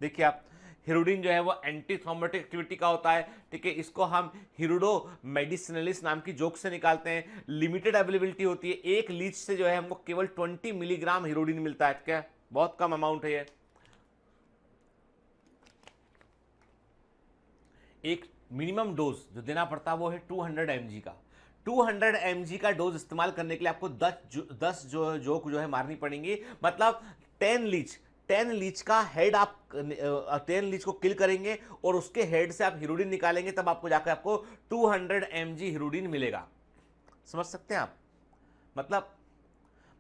देखिए आप, हिरुडिन जो है वो एंटी थ्रोम्बोटिक एक्टिविटी का होता है, ठीक है। इसको हम हिरुडो मेडिसिनलिस नाम की जोक से निकालते हैं। लिमिटेड अवेलेबिलिटी होती है, एक लीच से जो है हमको केवल 20 मिलीग्राम हिरुडिन मिलता है, क्या बहुत कम अमाउंट है ये। एक मिनिमम डोज जो देना पड़ता है वो है 200 mg का। 200 mg का डोज इस्तेमाल करने के लिए आपको 10 जोक जो है मारनी पड़ेंगी। मतलब 10 लीच का हेड आप 10 लीच को किल करेंगे और उसके हेड से आप हिरुडिन निकालेंगे, तब आपको जाकर आपको 200 mg हिरुडिन मिलेगा। समझ सकते हैं आप।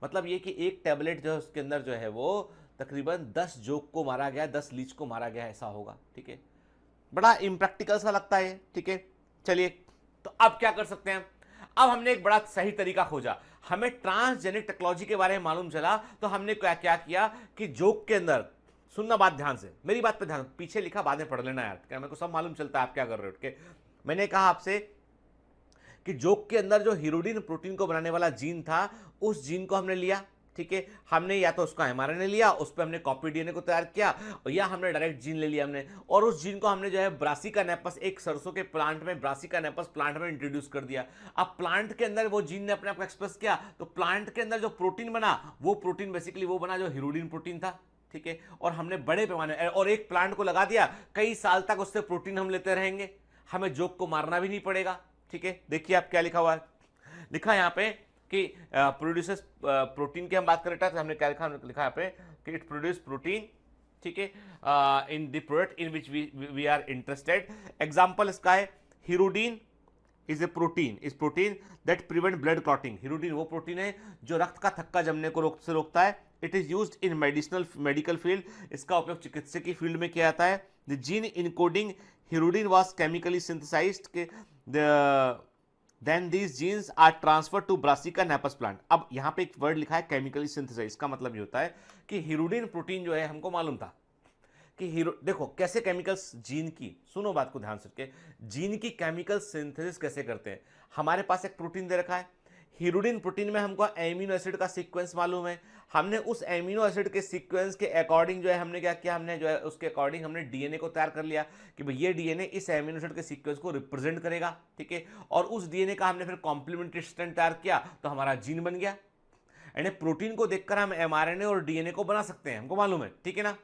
मतलब ये कि एक टैबलेट जो है उसके अंदर जो है वो तकरीबन 10 जोक को मारा गया, 10 लीच को मारा गया, ऐसा होगा, ठीक है। बड़ा इम्प्रैक्टिकल सा लगता है, ठीक है। चलिए, तो अब क्या कर सकते हैं, अब हमने एक बड़ा सही तरीका खोजा। हमें ट्रांसजेनिक टेक्नोलॉजी के बारे में मालूम चला, तो हमने क्या किया कि जोक के अंदर, सुनना बात ध्यान से, मेरी बात पे ध्यान, पीछे लिखा बाद में पढ़ लेना यार, क्या मेरे को सब मालूम चलता है आप क्या कर रहे हो, ठीक है। मैंने कहा आपसे कि जोक के अंदर जो हिरुडिन प्रोटीन को बनाने वाला जीन था, उस जीन को हमने लिया, ठीक है। हमने या तो उसका mRNA लिया, उस पर हमने कॉपी डीएनए को तैयार किया, या हमने डायरेक्ट जीन ले लिया हमने, और उस जीन को हमने जो है ब्रासिका नेपस, एक सरसों के प्लांट में, ब्रासिका नेपस प्लांट में इंट्रोड्यूस कर दिया। अब प्लांट के अंदर वो जीन ने अपने आप को एक्सप्रेस किया, तो प्लांट के अंदर जो प्रोटीन बना, वो प्रोटीन बेसिकली वो बना जो हिरुडिन प्रोटीन था, ठीक है। और हमने बड़े पैमाने, और एक प्लांट को लगा दिया, कई साल तक उससे प्रोटीन हम लेते रहेंगे, हमें जोक को मारना भी नहीं पड़ेगा, ठीक है। देखिए आप क्या लिखा हुआ है, लिखा है यहाँ पे कि प्रोड्यूसेस प्रोटीन की हम बात कर रहे थे, तो हमने क्या लिखा यहाँ पे कि इट प्रोड्यूस प्रोटीन, ठीक है, in the product in which we are interested. Example इसका है hirudin is a protein that prevent blood clotting. Hirudin वो प्रोटीन है जो रक्त का थक्का जमने को रोकता है। It is used in medical field, इसका उपयोग चिकित्सकीय फील्ड में किया जाता है। The gene encoding hirudin was chemically synthesized के then these genes are transferred to Brassica napus plant। अब यहाँ पे एक वर्ड लिखा है केमिकली सिंथेसाइज, इसका मतलब ये होता है कि हिरुडिन प्रोटीन जो है हमको मालूम था कि देखो कैसे केमिकल्स जीन की, सुनो बात को ध्यान से, जीन की केमिकल सिंथेसिस कैसे करते हैं। हमारे पास एक प्रोटीन दे रखा है, हिरुडिन प्रोटीन में हमको एमिनो एसिड का सीक्वेंस मालूम है, हमने उस एमिनो एसिड के सीक्वेंस के अकॉर्डिंग जो है हमने क्या किया, हमने जो है उसके अकॉर्डिंग हमने डीएनए को तैयार कर लिया कि भाई ये डीएनए इस एमिनो एसिड के सीक्वेंस को रिप्रेजेंट करेगा, ठीक है। और उस डीएनए का हमने फिर कॉम्प्लीमेंट्री स्ट्रैंड तैयार किया, तो हमारा जीन बन गया। यानी प्रोटीन को देखकर हम एमआरएनए और डीएनए को बना सकते हैं, हमको मालूम है, ठीक है ना।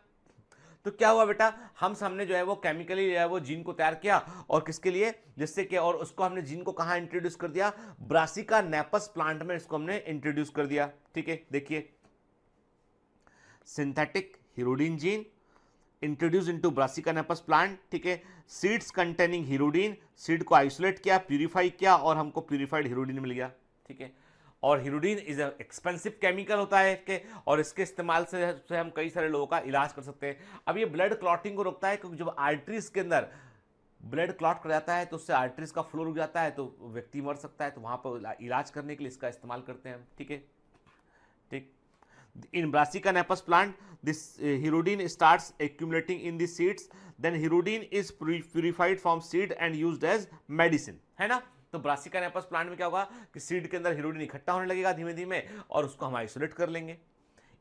तो क्या हुआ बेटा, हम सामने जो है वो केमिकली जो है वो जीन को तैयार किया, और किसके लिए, जिससे कि, और उसको हमने जीन को कहाँ इंट्रोड्यूस कर दिया, ब्रासिका नेपस प्लांट में इसको हमने इंट्रोड्यूस कर दिया, ठीक है। देखिए synthetic हिरोडीन gene introduce into brassica napus plant, ठीक है। सीड्स कंटेनिंग हिरोडीन, सीड को आइसोलेट किया, प्यूरिफाई किया और हमको प्यूरिफाइड हिरोडीन मिल गया, ठीक है। और हिरोडीन इज अ एक्सपेंसिव केमिकल होता है के, और इसके इस्तेमाल से हम कई सारे लोगों का इलाज कर सकते हैं। अब ये ब्लड क्लॉटिंग को रोकता है, क्योंकि जब आर्टरीज के अंदर ब्लड क्लॉट कर जाता है तो उससे आर्टरीज का फ्लो रुक जाता है, तो व्यक्ति मर सकता है, तो वहां पर इलाज करने के लिए इसका इस्तेमाल करते हैं हम, ठीक है, ठीक। In Brassica napus plant, this hirodine starts accumulating in the seeds. Then hirodine is purified from seed and used as medicine, है ना। तो ब्रासिका नेपस प्लांट में क्या होगा कि सीड के अंदर हिरोडीन इकट्ठा होने लगेगा धीमे धीमे, और उसको हम आइसोलेट कर लेंगे।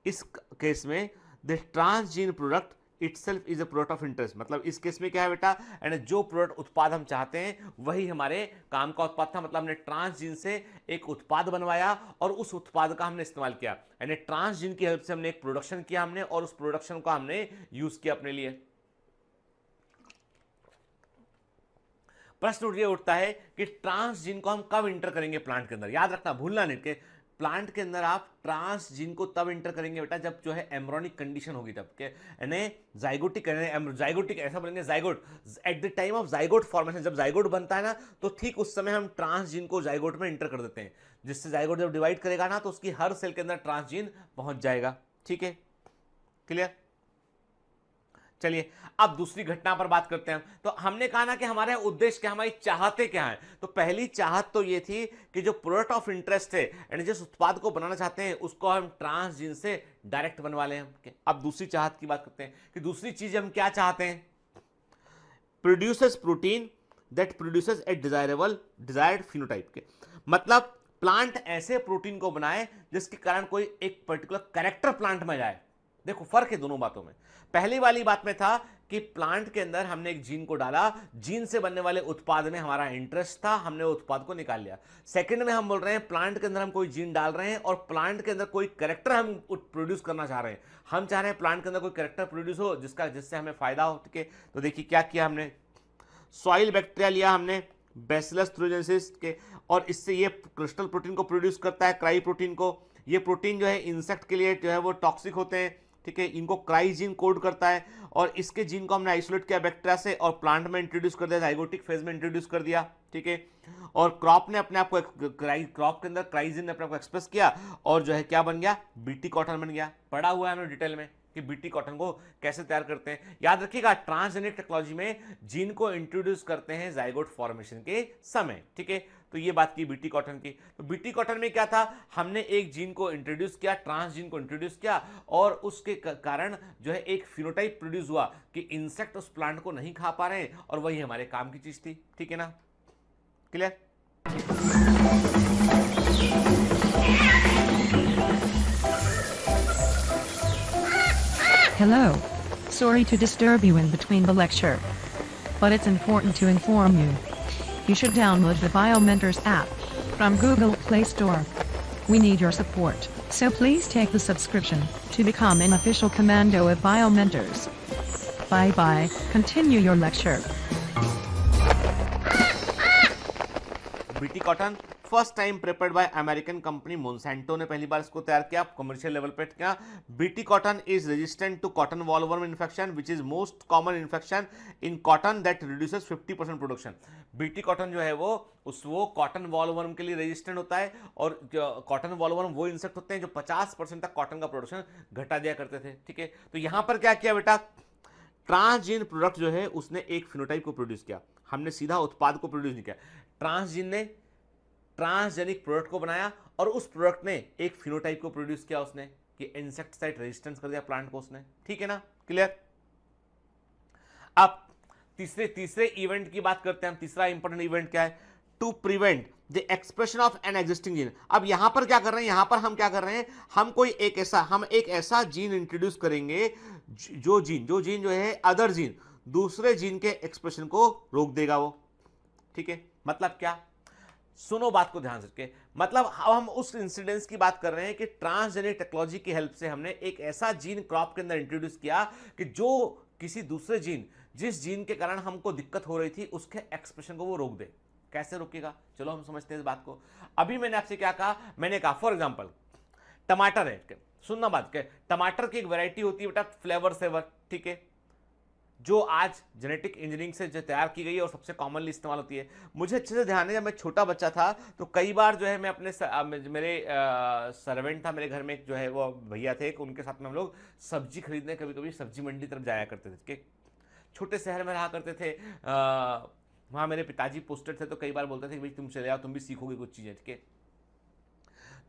इस केस में the transgene product itself is a product of interest, मतलब इस केस में क्या है बेटा, एंड जो प्रोडक्ट उत्पाद हम चाहते हैं वही हमारे काम का उत्पाद था। मतलब हमने ट्रांसजीन से एक उत्पाद बनवाया और उस उत्पाद का हमने इस्तेमाल किया, यानी ट्रांसजीन की हेल्प से हमने एक प्रोडक्शन किया हमने, और उस प्रोडक्शन को हमने यूज किया अपने लिए। प्रश्न ये उठता है कि ट्रांसजीन को हम कब इंटर करेंगे प्लांट के अंदर। याद रखना, भूलना नहीं कि प्लांट के अंदर आप ट्रांसजीन को तब इंटर करेंगे बेटा जब जो है एम्ब्रियोनिक कंडीशन होगी, तब के यानी जाइगोटिक ऐसा बोलेंगे, zygote at the time of zygote formation, जब जाइगोट बनता है ना तो ठीक उस समय हम ट्रांसजीन को जाइगोट में इंटर कर देते हैं, जिससे जाइगोट जब डिवाइड करेगा ना तो उसकी हर सेल के अंदर ट्रांसजीन पहुंच जाएगा, ठीक है, क्लियर। चलिए अब दूसरी घटना पर बात करते हैं। तो हमने कहा ना कि हमारे उद्देश्य क्या, हमारी चाहते क्या है। तो पहली चाहत तो ये थी कि जो प्रोडक्ट ऑफ इंटरेस्ट है, यानी जिस उत्पाद को बनाना चाहते हैं उसको हम ट्रांसजीन से डायरेक्ट बनवा लें। अब दूसरी चाहत की बात करते हैं कि दूसरी चीज हम क्या चाहते हैं। Produces protein that produces A desired phenotype के, मतलब प्लांट ऐसे प्रोटीन को बनाए जिसके कारण कोई एक पर्टिकुलर कैरेक्टर प्लांट में जाए। देखो फर्क है दोनों बातों में। पहली वाली बात में था कि प्लांट के अंदर हमने एक जीन को डाला, जीन से बनने वाले उत्पाद में हमारा इंटरेस्ट था, हमने वो उत्पाद को निकाल लिया। सेकंड में हम बोल रहे हैं प्लांट के अंदर हम कोई जीन डाल रहे हैं और प्लांट के अंदर कोई कैरेक्टर हम प्रोड्यूस करना चाह रहे हैं। हम चाह रहे हैं प्लांट के अंदर कोई कैरेक्टर प्रोड्यूस हो जिससे हमें फायदा हो, ठीक है। तो देखिए क्या किया हमने, सॉइल बैक्टीरिया लिया हमने बैसिलस थ्रोजेंसिस के, और इससे ये क्रिस्टल प्रोटीन को प्रोड्यूस करता है, क्राई प्रोटीन को। ये प्रोटीन जो है इंसेक्ट के लिए जो है वो टॉक्सिक होते हैं, ठीक है, इनको क्राई जीन कोड करता है, और इसके जीन को हमने आइसोलेट किया बैक्टीरिया से और प्लांट में इंट्रोड्यूस कर दिया, जाइगोटिक फेज में इंट्रोड्यूस कर दिया, ठीक है। और क्रॉप ने अपने आप को क्रॉप के अंदर क्राई जीन ने अपने आप को एक्सप्रेस किया और जो है क्या बन गया, बीटी कॉटन बन गया। पढ़ा हुआ है हमने डिटेल में कि बीटी कॉटन को कैसे तैयार करते हैं। याद रखिएगा ट्रांसजेनिक टेक्नोलॉजी में जीन को इंट्रोड्यूस करते हैं जाइगोट फॉर्मेशन के समय, ठीक है। तो ये बात की बीटी कॉटन की। तो बीटी कॉटन में क्या था, हमने एक जीन को इंट्रोड्यूस किया, ट्रांसजीन को इंट्रोड्यूस किया, और उसके कारण जो है एक फिनोटाइप प्रोड्यूस हुआ कि इंसेक्ट उस प्लांट को नहीं खा पा रहे हैं, और वही हमारे काम की चीज थी, ठीक है ना, clear. Hello. Sorry to disturb you in between the lecture, but it's important to inform you. You should download the BioMentors app from Google Play Store. We need your support, so please take the subscription to become an official commando of BioMentors. Bye bye. Continue your lecture. BT cotton first time prepared by American company Monsanto ने पहली बार इसको तैयार किया, commercial level पे किया। BT cotton is resistant to cotton bollworm infection which is most common infection in cotton that reduces 50% production. BT cotton जो है वो कॉटन वॉलवर्म के लिए रेजिस्टेंट होता है, और कॉटन वॉलवर्म वो इंसेक्ट होते हैं जो 50% तक कॉटन का प्रोडक्शन घटा दिया करते थे, ठीक है। तो यहां पर क्या किया बेटा, ट्रांसजीन प्रोडक्ट जो है उसने एक फिनोटाइप को प्रोड्यूस किया, हमने सीधा उत्पाद को प्रोड्यूस नहीं किया। ट्रांसजीन ने ट्रांसजेनिक प्रोडक्ट को बनाया और उस प्रोडक्ट ने एक फिनोटाइप को प्रोड्यूस किया, उसने कि इंसेक्टिसाइड रेजिस्टेंस कर दिया प्लांट को उसने, ठीक है ना, क्लियर। अब तीसरे इवेंट की बात करते हैं हम। तीसरा इंपॉर्टेंट इवेंट क्या है, to prevent the expression of an existing gene. अब यहां पर क्या कर रहे हैं, यहां पर हम क्या कर रहे हैं, हम एक ऐसा जीन इंट्रोड्यूस करेंगे जो जीन जो है अदर जीन, दूसरे जीन के एक्सप्रेशन को रोक देगा वो, ठीक है। मतलब क्या, सुनो बात को ध्यान से। मतलब हम उस इंसिडेंस की बात कर रहे हैं कि ट्रांसजेनिक टेक्नोलॉजी की हेल्प से हमने एक ऐसा जीन क्रॉप के अंदर इंट्रोड्यूस किया कि जो किसी दूसरे जीन, जिस जीन के कारण हमको दिक्कत हो रही थी, उसके एक्सप्रेशन को वो रोक दे। कैसे रोकेगा, चलो हम समझते हैं इस बात को। अभी मैंने आपसे क्या कहा, मैंने कहा फॉर एग्जांपल टमाटर है, सुनना बात के, टमाटर की एक वैरायटी होती है बेटा फ्लेवर सेवर, ठीक है, जो आज जेनेटिक इंजीनियरिंग से जो तैयार की गई है और सबसे कॉमनली इस्तेमाल होती है। मुझे अच्छे से ध्यान है, जब मैं छोटा बच्चा था तो कई बार जो है मैं अपने मेरे सर्वेंट था मेरे घर में, जो है वो भैया थे, उनके साथ में हम लोग सब्जी खरीदने कभी कभी सब्जी मंडी तरफ जाया करते थे, कि छोटे शहर में रहा करते थे, वहाँ मेरे पिताजी पोस्टेड थे, तो कई बार बोलते थे कि भाई तुम चले आओ, तुम भी सीखोगे कुछ चीज़ें, ठीक है।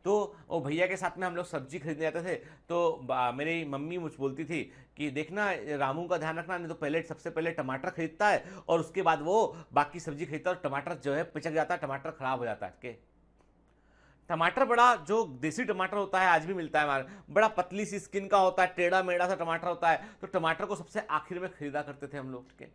तो वो भैया के साथ में हम लोग सब्जी खरीदने जाते थे, तो मेरी मम्मी मुझ बोलती थी कि देखना रामू का ध्यान रखना, नहीं तो पहले सबसे पहले टमाटर खरीदता है और उसके बाद वो बाकी सब्जी खरीदता है, और टमाटर जो है पिचक जाता है, टमाटर खराब हो जाता है, के टमाटर बड़ा जो देसी टमाटर होता है आज भी मिलता है हमारे, बड़ा पतली सी स्किन का होता है, टेढ़ा मेढ़ा सा टमाटर होता है, तो टमाटर को सबसे आखिर में खरीदा करते थे हम लोग, ठीक है।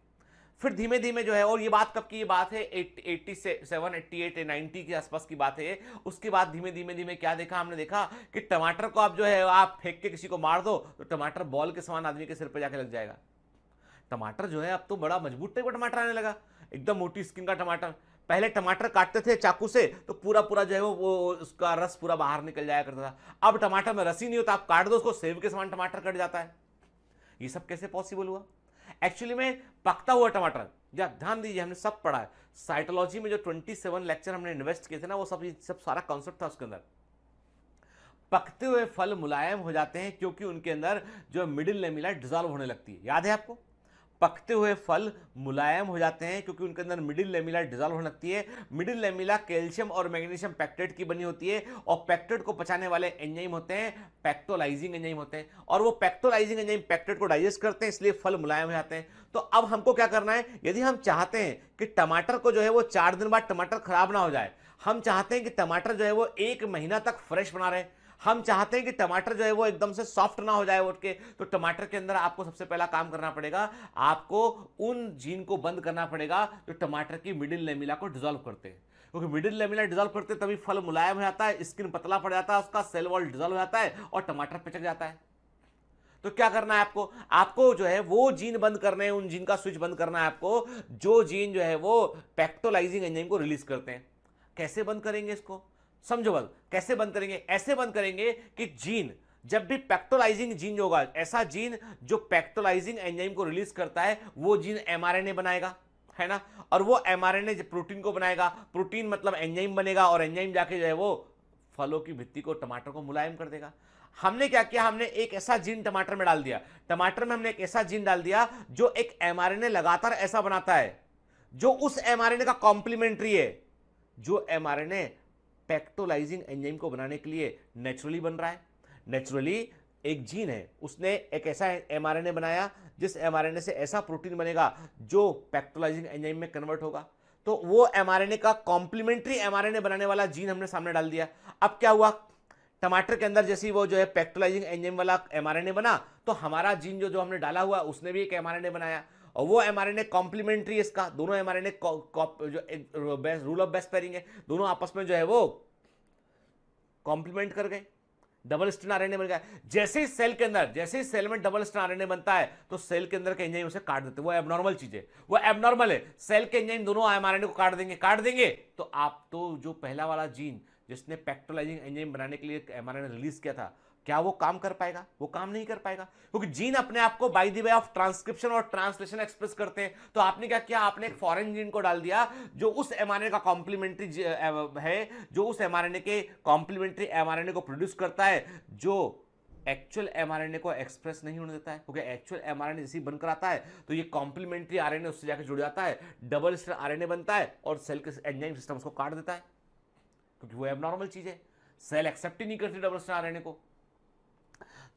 फिर धीमे धीमे जो है, और ये बात कब की ये बात है, 87, 88, 90 के आसपास की बात है। उसके बाद धीमे धीमे क्या देखा हमने, देखा कि टमाटर को आप जो है आप फेंक के किसी को मार दो तो टमाटर बॉल के समान आदमी के सिर पे जाके लग जाएगा। टमाटर जो है अब तो बड़ा मजबूत टाइप का टमाटर आने लगा, एकदम मोटी स्किन का टमाटर। पहले टमाटर काटते थे चाकू से तो पूरा जो है वो उसका रस पूरा बाहर निकल जाया करता था। अब टमाटर में रस ही नहीं होता, आप काट दो उसको, सेब के समान टमाटर कट जाता है। ये सब कैसे पॉसिबल हुआ? एक्चुअली में पकता हुआ टमाटर, या ध्यान दीजिए हमने सब पढ़ा है साइटोलॉजी में, जो 27 लेक्चर हमने इन्वेस्ट किए थे ना, वो सब सारा कॉन्सेप्ट था उसके अंदर। पकते हुए फल मुलायम हो जाते हैं क्योंकि उनके अंदर जो मिडिल लेमिला डिसॉल्व होने लगती है। याद है आपको? पकते हुए फल मुलायम हो जाते हैं क्योंकि उनके अंदर मिडिल लेमिला डिसॉल्व होने लगती है। मिडिल लेमिला कैल्शियम और मैग्नीशियम पेक्टेट की बनी होती है, और पेक्टेट को पचाने वाले एंजाइम होते हैं पेक्टोलाइजिंग एंजाइम होते हैं, और वो पेक्टोलाइजिंग एंजाइम पेक्टेट को डाइजेस्ट करते हैं, इसलिए फल मुलायम हो जाते हैं। तो अब हमको क्या करना है, यदि हम चाहते हैं कि टमाटर को जो है वो 4 दिन बाद टमाटर खराब ना हो जाए, हम चाहते हैं कि टमाटर जो है वो 1 महीना तक फ्रेश बना रहे, हम चाहते हैं कि टमाटर जो है वो एकदम से सॉफ्ट ना हो जाए उठ के, तो टमाटर के अंदर आपको सबसे पहला काम करना पड़ेगा, आपको उन जीन को बंद करना पड़ेगा जो टमाटर की मिडिल लेमिला को डिसॉल्व करते हैं। क्योंकि मिडिल लेमिला डिसॉल्व करते तभी फल मुलायम हो जाता है, स्किन पतला पड़ जाता है, उसका सेल वॉल डिसॉल्व हो जाता है और टमाटर पिचक जाता है। तो क्या करना है आपको? आपको जो है वो जीन बंद करने हैं, उन जीन का स्विच बंद करना है आपको जो जीन जो है वो पेक्टोलाइजिंग एंजाइम को रिलीज करते हैं। कैसे बंद करेंगे इसको? समझो बल, कैसे बंद करेंगे? ऐसे बंद करेंगे कि जीन जब भी पेक्टोलाइजिंग जीन होगा, ऐसा जीन जो पेक्टोलाइजिंग एंजाइम को रिलीज करता है, वो जीन एमआरएनए बनाएगा, है ना, और वो एमआरएनए प्रोटीन को बनाएगा, प्रोटीन मतलब एंजाइम बनेगा, और एंजाइम जाके जो है वो फलों की भित्ति को, टमाटर को मुलायम कर देगा। हमने क्या किया? हमने एक ऐसा जीन टमाटर में डाल दिया, टमाटर में हमने एक ऐसा जीन डाल दिया जो एक एमआरएनए लगातार ऐसा बनाता है, जो उस एमआरएनए का कॉम्प्लीमेंट्री है, जो एमआरएनए पेक्टोलाइजिंग एंजाइम को बनाने के लिए नेचुरली बन रहा है। नेचुरली एक जीन है, उसने एक ऐसा एमआरएनए बनाया जिस एमआरएनए से ऐसा प्रोटीन बनेगा जो पेक्टोलाइजिंग एंजाइम में कन्वर्ट होगा। तो वो एमआरएनए का कॉम्प्लीमेंट्री एमआरएनए बनाने वाला जीन हमने सामने डाल दिया। अब क्या हुआ? टमाटर के अंदर जैसे वो जो है पेक्टोलाइजिंग एंजाइम वाला एमआरएनए बना, तो हमारा जीन जो हमने डाला हुआ उसने भी एक एमआरएनए बनाया, और वो एमआरएनए कॉम्प्लीमेंट्री है इसका, दोनों एमआरएनए जो रूल ऑफ बेस्ट पेयरिंग है, दोनों आपस में जो है वो कॉम्प्लीमेंट कर गए, डबल स्ट्रैंड आरएनए बन गया। जैसे ही सेल के अंदर, जैसे ही सेल में डबल स्ट्रैंड आरएनए बनता है तो सेल के अंदर के एंजाइम उसे काट देते हैं। वो एबनॉर्मल चीज है, वो एबनॉर्मल है। सेल के एंजाइम दोनों एमआरएनए को काट देंगे तो आप तो जो पहला वाला जीन जिसने पेक्टोलाइजिंग एंजाइम बनाने के लिए एमआरएनए रिलीज किया था, क्या वो काम कर पाएगा? वो काम नहीं कर पाएगा, क्योंकि जीन अपने आप को by the way of transcription और ट्रांसलेशन एक्सप्रेस करते हैं। तो आपने क्या किया? आपने एक फॉरेन जीन को डाल दिया जो उस एमआरएनए का कॉम्प्लीमेंट्री है, जो उस एमआरएनए के कॉम्प्लीमेंट्री एमआरएनए को प्रोड्यूस करता है, जो एक्चुअल एमआरएनए को एक्सप्रेस नहीं होने देता है। क्योंकि एक्चुअल एमआरएनए जैसे ही बनकर आता है तो ये कॉम्प्लीमेंट्री आरएनए उससे जाकर जुड़ जाता है, डबल स्ट्रैंड आरएनए बनता है और सेल के एंजाइम सिस्टम उसको काट देता है, क्योंकि वो एबनॉर्मल चीज है। सेल एक्सेप्ट ही नहीं करती डबल स्ट्रैंड आरएनए को।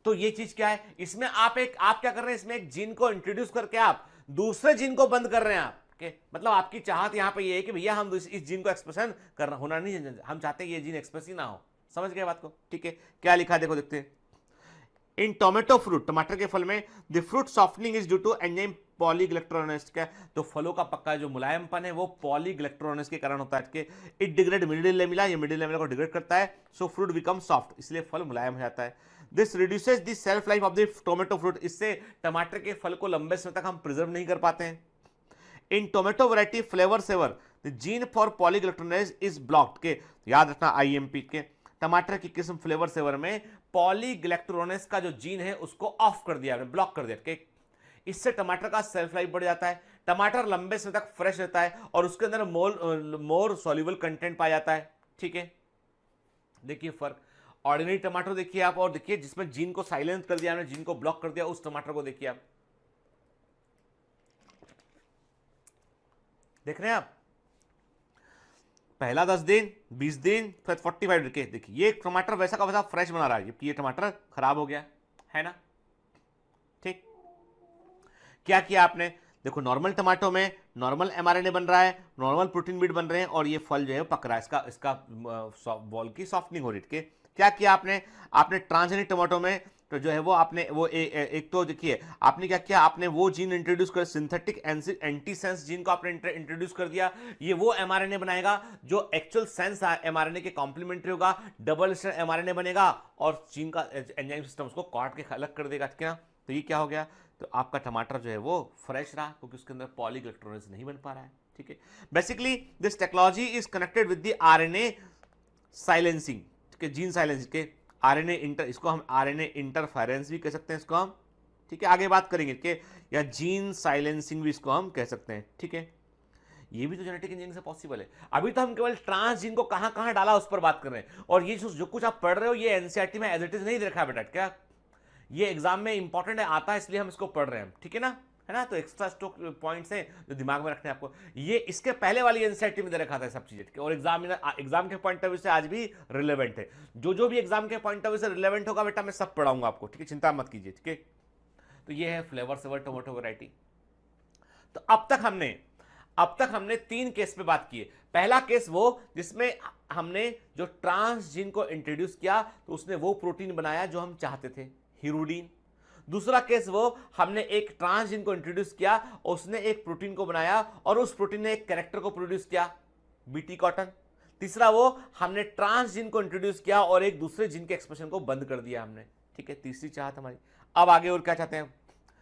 तो ये चीज क्या है? इसमें आप क्या कर रहे हैं? इसमें एक जीन को इंट्रोड्यूस करके आप दूसरे जीन को बंद कर रहे हैं। आप के मतलब आपकी चाहत यहां पे ये है कि भैया हम इस जीन को एक्सप्रेशन करना होना नहीं, हम चाहते हैं ये जीन एक्सप्रेस ही ना हो। समझ गए बात को? ठीक है, क्या लिखा देखो, देखते हैं। इन टोमेटो फ्रूट, टमाटर के फल में, the fruit softening is due to enzyme polyglycolysis. का तो फलों का पक्का जो मुलायमपन है वो पॉलीग्लाइकोलाइसिस के कारण होता है। इट डिग्रेड मिडिल लेमिला, ये मिडिल लेमिला को डिग्रेड करता है, सो फ्रूट बिकम सॉफ्ट, इसलिए फल मुलायम हो जाता है। This reduces the self life of the tomato fruit, इससे टमाटर के फल को लंबे समय तक हम प्रिजर्व नहीं कर पाते हैं। In tomato variety Flavr Savr, the gene for polyglycolysis is blocked. के याद रखना IMP के, टमाटर की किस्म फ्लेवर सेवर में पॉलीग्लैक्टोरोनेस का जो जीन है उसको ऑफ कर दिया, ब्लॉक कर दिया, ठीक। इससे टमाटर का सेल्फ लाइफ बढ़ जाता है, टमाटर लंबे समय तक फ्रेश रहता है और उसके अंदर मोर सॉल्युबल कंटेंट पाया जाता है, ठीक है। देखिए फर्क, ऑर्डिनरी टमाटर देखिए आप, और देखिए जिसमें जीन को साइलेंस कर दिया, जीन को ब्लॉक कर दिया, उस टमाटर को देखिए आप, देख रहे हैं आप, पहला 10 दिन, 20 दिन, फिर 45 दिन के। देखिए ये टमाटर वैसा का वैसा फ्रेश बना रहा है, जबकि ये टमाटर खराब हो गया है ना, ठीक। क्या किया आपने, देखो नॉर्मल टमाटो में नॉर्मल एमआरएनए बन रहा है, नॉर्मल प्रोटीन बीट बन रहे हैं, और ये फल जो है पक रहा है, इसका बॉल की सॉफ्टनिंग हो रही है। क्या किया आपने ट्रांसजेनिक टमाटो में तो जो है वो आपने वो एक तो देखिए आपने क्या किया, आपने वो जीन इंट्रोड्यूस कर, सिंथेटिक एंटीसेंस जीन को आपने इंट्रोड्यूस कर दिया। ये वो एमआरएनए बनाएगा जो एक्चुअल सेंस एमआरएनए के कॉम्प्लीमेंट्री होगा, डबल स्ट्रैंड एमआरएनए बनेगा और जीन का एंजाइम सिस्टम उसको काट के अलग कर देगा, ठीक है ना। तो ये क्या हो गया, तो आपका टमाटर जो है वो फ्रेश रहा क्योंकि उसके अंदर पॉलीग्लैक्टोरोनेस नहीं बन पा रहा है, ठीक है। Basically this technology is connected with the RNA silencing, ठीक है, जीन साइलेंसिंग के आरएनए इसको हम आरएनए इंटरफेरेंस भी कह सकते हैं इसको हम, ठीक है। आगे बात करेंगे कि या जीन साइलेंसिंग भी इसको हम कह सकते हैं, ठीक है। ये भी तो जेनेटिक इंजीनियरिंग से पॉसिबल है। अभी तो हम केवल ट्रांस जीन को कहां कहां डाला उस पर बात कर रहे हैं, और ये जो कुछ आप पढ़ रहे हो ये एनसीईआरटी में एज इट इज नहीं देखा बेटा, क्या ये एग्जाम में इंपॉर्टेंट है, आता है इसलिए हम इसको पढ़ रहे हैं, ठीक है ना, है ना। तो एक्स्ट्रा स्टॉक पॉइंट्स हैं जो दिमाग में रखने हैं आपको, ये इसके पहले वाली एनसीईआरटी में दे रखा था सब चीजें, ठीक है। और एग्जाम के पॉइंट ऑफ व्यू से आज भी रिलेवेंट है, जो भी एग्जाम के पॉइंट ऑफ व्यू से रिलेवेंट होगा बेटा मैं सब पढ़ाऊंगा आपको, ठीक है, चिंता मत कीजिए, ठीक है। तो ये है फ्लेवर सेवर टोमेटो वैरायटी। तो अब तक हमने 3 केस पे बात की है। पहला केस वो जिसमें हमने जो ट्रांस जीन को इंट्रोड्यूस किया तो उसने वो प्रोटीन बनाया जो हम चाहते थे, हिरुडीन। दूसरा केस वो हमने एक ट्रांस जीन को इंट्रोड्यूस किया और उसने एक प्रोटीन को बनाया और उस प्रोटीन ने एक कैरेक्टर को प्रोड्यूस किया, बीटी कॉटन। तीसरा वो हमने ट्रांस जीन को इंट्रोड्यूस किया और एक दूसरे जीन के एक्सप्रेशन को बंद कर दिया हमने, ठीक है। तीसरी चाहत हमारी। अब आगे और क्या चाहते हैं,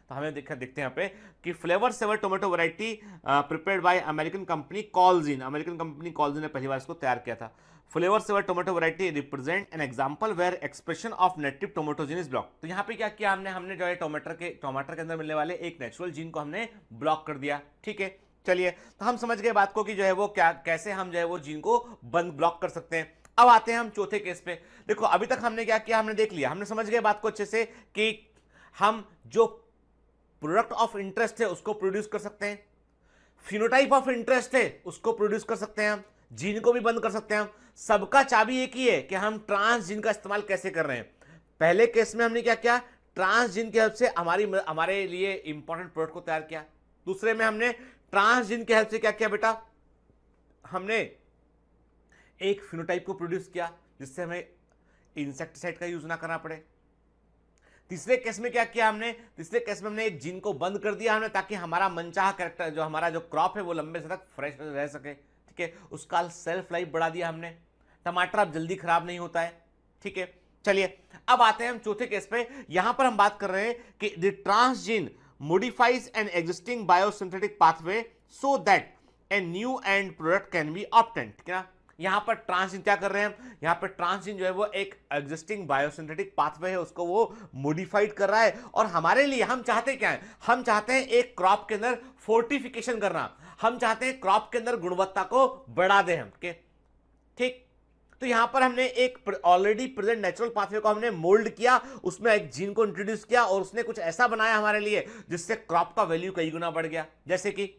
तो हमें देखते हैं यहाँ पे कि Flavr Savr tomato variety prepared by American company Calgene, American company Calgene ने पहली बार इसको तैयार किया था। Flavr Savr tomato variety represent an example where expression of native tomato gene is block. तो यहाँ पे क्या किया हमने जो है टमाटर के अंदर मिलने वाले एक नेचुरल जीन को हमने ब्लॉक कर दिया, ठीक है। चलिए तो हम समझ गए बात को कि जो है वो कैसे हम जो है वो जीन को ब्लॉक कर सकते हैं। अब आते हैं हम चौथे केस पे। देखो अभी तक हमने क्या किया, हमने देख लिया, हमने समझ गए बात को अच्छे से कि हम जो प्रोडक्ट ऑफ इंटरेस्ट है उसको प्रोड्यूस कर सकते हैं, फिनोटाइप ऑफ इंटरेस्ट है उसको प्रोड्यूस कर सकते हैं, हम जीन को भी बंद कर सकते हैं। हम सबका चाबी एक ही है कि हम ट्रांस जीन का इस्तेमाल कैसे कर रहे हैं। पहले केस में हमने क्या किया, ट्रांस जीन की हेल्प से हमारे लिए इंपॉर्टेंट प्रोडक्ट को तैयार किया। दूसरे में हमने ट्रांस जीन की हेल्प से क्या किया बेटा, हमने एक फिनोटाइप को प्रोड्यूस किया जिससे हमें इंसेक्टिसाइड का यूज ना करना पड़े। तीसरे केस में क्या किया हमने, तीसरे केस में हमने एक जीन को बंद कर दिया हमने ताकि हमारा मनचाहा कैरेक्टर जो हमारा जो क्रॉप है वो लंबे समय तक फ्रेश रह सके, ठीक है। उसका सेल्फ लाइफ बढ़ा दिया हमने, टमाटर अब जल्दी खराब नहीं होता है, ठीक है। चलिए अब आते हैं हम चौथे केस पे। यहां पर हम बात कर रहे हैं कि the transgene modifies an existing biosynthetic pathway so that a new end product can be obtained, ठीक है ना। यहां पर ट्रांसजीन क्या कर रहे हैं, यहां पर ट्रांसजीन जो है वो एक एग्जिस्टिंग बायोसिंथेटिक पाथवे है उसको वो मॉडिफाइड कर रहा है। और हमारे लिए हम चाहते क्या है, हम चाहते हैं एक क्रॉप के अंदर फोर्टिफिकेशन करना, हम चाहते हैं क्रॉप के अंदर गुणवत्ता को बढ़ा दें हम, ठीक। तो यहां पर हमने एक ऑलरेडी प्रेजेंट नेचुरल पाथवे को हमने मोल्ड किया, उसमें एक जीन को इंट्रोड्यूस किया और उसने कुछ ऐसा बनाया हमारे लिए जिससे क्रॉप का वैल्यू कई गुना बढ़ गया। जैसे कि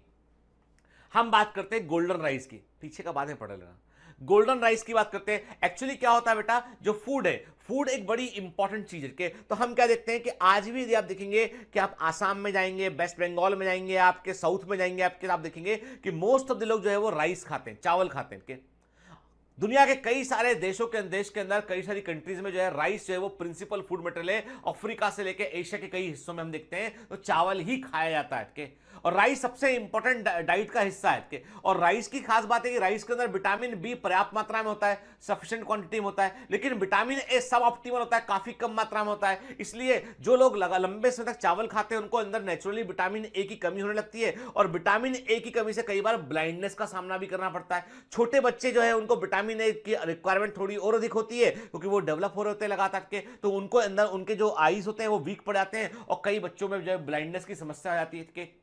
हम बात करते हैं गोल्डन राइस की, पीछे का बाद में पढ़ लेना। गोल्डन राइस की बात करते हैं। एक्चुअली क्या होता है बेटा, जो फूड है, फूड एक बड़ी इंपॉर्टेंट चीज है। तो हम क्या देखते हैं कि आज भी यदि आप देखेंगे कि आप आसाम में जाएंगे, वेस्ट बंगाल में जाएंगे, आपके साउथ में जाएंगे, आप देखेंगे कि मोस्ट ऑफ द लोग जो है वो राइस खाते हैं, चावल खाते हैं। दुनिया के कई सारे देश के अंदर कई सारी कंट्रीज में जो है राइस जो है वो प्रिंसिपल फूड मटेरियल है। अफ्रीका से लेकर एशिया के कई हिस्सों में हम देखते हैं तो चावल ही खाया जाता है, और राइस सबसे इंपॉर्टेंट डाइट का हिस्सा है। और राइस की खास बात है कि राइस के अंदर विटामिन बी पर्याप्त मात्रा में होता है, सफिशिएंट क्वांटिटी में होता है, लेकिन विटामिन ए सब ऑप्टिमल होता है, काफी कम मात्रा में होता है। इसलिए जो लोग लंबे समय तक चावल खाते हैं उनको अंदर नेचुरली विटामिन ए की कमी होने लगती है, और विटामिन ए की कमी से कई बार ब्लाइंडनेस का सामना भी करना पड़ता है। छोटे बच्चे जो है उनको विटामिन विटामिन ए की रिक्वायरमेंट थोड़ी और अधिक होती है क्योंकि वो डेवलप हो रहे होते हैं लगातार के, तो उनको अंदर उनके जो आईज होते हैं वो वीक पड़ जाते हैं और कई बच्चों में जो है ब्लाइंडनेस की समस्या आ जाती है कि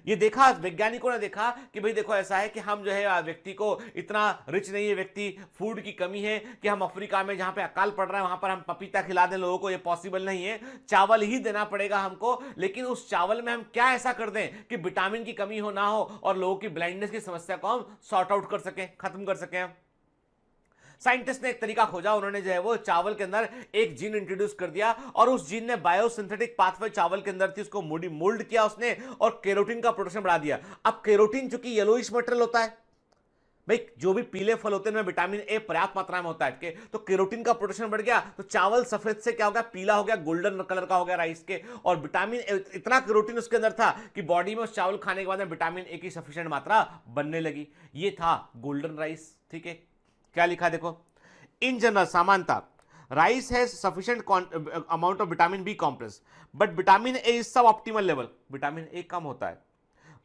ये देखा वैज्ञानिकों ने देखा कि भाई देखो ऐसा है कि हम जो है व्यक्ति को इतना रिच नहीं है, व्यक्ति फूड की कमी है कि हम अफ्रीका में जहां पे अकाल पड़ रहा है वहां पर हम पपीता खिला दें लोगों को, ये पॉसिबल नहीं है, चावल ही देना पड़ेगा हमको। लेकिन उस चावल में हम क्या ऐसा कर दें कि विटामिन की कमी हो ना हो और लोगों की ब्लाइंडनेस की समस्या को हम सॉर्ट आउट कर सकें, खत्म कर सकें। साइंटिस्ट ने एक तरीका खोजा, उन्होंने जो है वो चावल के अंदर एक जीन इंट्रोड्यूस कर दिया और उस जीन ने बायोसिंथेटिक पाथवे चावल के अंदर थी उसको मोल्ड किया उसने और केरोटिन का प्रोडक्शन बढ़ा दिया। अब केरोटिन चूंकि येलोइश मटेरियल होता है, भाई जो भी पीले फल होते हैं उनमें विटामिन ए पर्याप्त मात्रा में होता है, तो केरोटिन का प्रोडक्शन बढ़ गया, तो चावल सफेद से क्या हो गया, पीला हो गया, गोल्डन कलर का हो गया राइस के, और विटामिन इतना केरोटिन उसके अंदर था कि बॉडी में उस चावल खाने के बाद में विटामिन ए की सफिशिएंट मात्रा बनने लगी। ये था गोल्डन राइस। ठीक है, क्या लिखा देखो, इन जनरल सामान्यता rice has sufficient amount of vitamin B complex but vitamin A is suboptimal level, vitamin A कम होता है।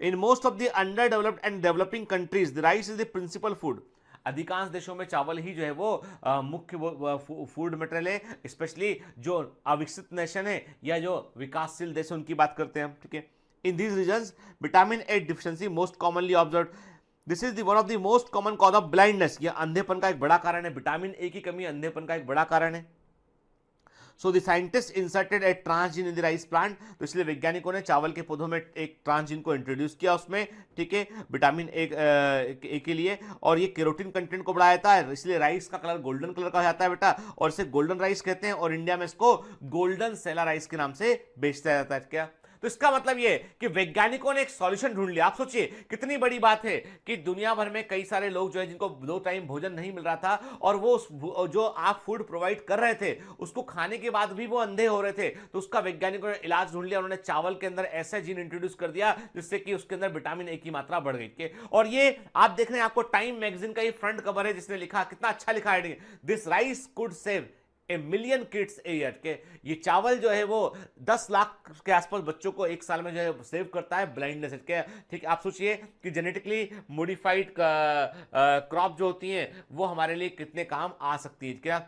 In most of the underdeveloped and developing countries the rice is the principal food, अधिकांश देशों में चावल ही जो है वो मुख्य फूड मटेरियल है, स्पेशली जो अविकसित नेशन है या जो विकासशील देश है उनकी बात करते हैं हम। ठीक है, in these reasons vitamin A deficiency most commonly observed, this is one of the most common cause of blindness, यह अंधेपन का एक बड़ा कारण है, विटामिन ए की कमी अंधेपन का एक बड़ा कारण है। So the scientist inserted A transgene in the rice plant, तो इसलिए वैज्ञानिकों ने चावल के पौधों में एक ट्रांसजीन को इंट्रोड्यूस किया उसमें, ठीक है, विटामिन ए के लिए, और ये केरोटिन कंटेंट को बढ़ा देता है, इसलिए राइस का कलर गोल्डन कलर का हो जाता है बेटा, और इसे गोल्डन राइस कहते हैं और इंडिया में इसको गोल्डन सेला राइस के नाम से बेचता जाता है। क्या तो इसका मतलब ये कि वैज्ञानिकों ने एक सॉल्यूशन ढूंढ लिया। आप सोचिए कितनी बड़ी बात है कि दुनिया भर में कई सारे लोग जो है जिनको 2 टाइम भोजन नहीं मिल रहा था और वो जो आप फूड प्रोवाइड कर रहे थे उसको खाने के बाद भी वो अंधे हो रहे थे, तो उसका वैज्ञानिकों ने इलाज ढूंढ लिया। उन्होंने चावल के अंदर ऐसा जीन इंट्रोड्यूस कर दिया जिससे कि उसके अंदर विटामिन ए की मात्रा बढ़ गई। और ये आप देख रहे हैं, आपको टाइम मैगजीन का ये फ्रंट कवर है जिसने लिखा, कितना अच्छा लिखा है, this rice could save a million kids a year, के ये चावल जो है वो 10 लाख के आसपास बच्चों को एक साल में जो है सेव करता है ब्लाइंडनेस के। ठीक, आप सोचिए कि जेनेटिकली मॉडिफाइड क्रॉप जो होती हैं वो हमारे लिए कितने काम आ सकती है। क्या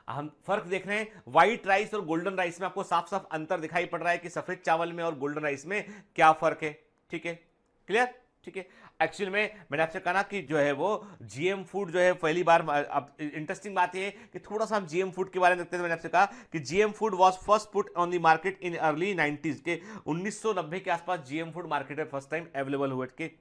हम फर्क देख रहे हैं, व्हाइट राइस और गोल्डन राइस में आपको साफ साफ अंतर दिखाई पड़ रहा है कि सफेद चावल में और गोल्डन राइस में क्या फर्क है। ठीक है, क्लियर। ठीक है, एक्चुअल में मैंने आपसे कहा ना कि जो है वो जीएम फूड जो है पहली बार, अब इंटरेस्टिंग बात ये है कि थोड़ा सा हम जीएम फूड के बारे में देखते हैं। मैंने आपसे कहा कि GM food was first put on the market in early 90s, के 1990 के आसपास जीएम फूड मार्केट में फर्स्ट टाइम अवेलेबल हुए। के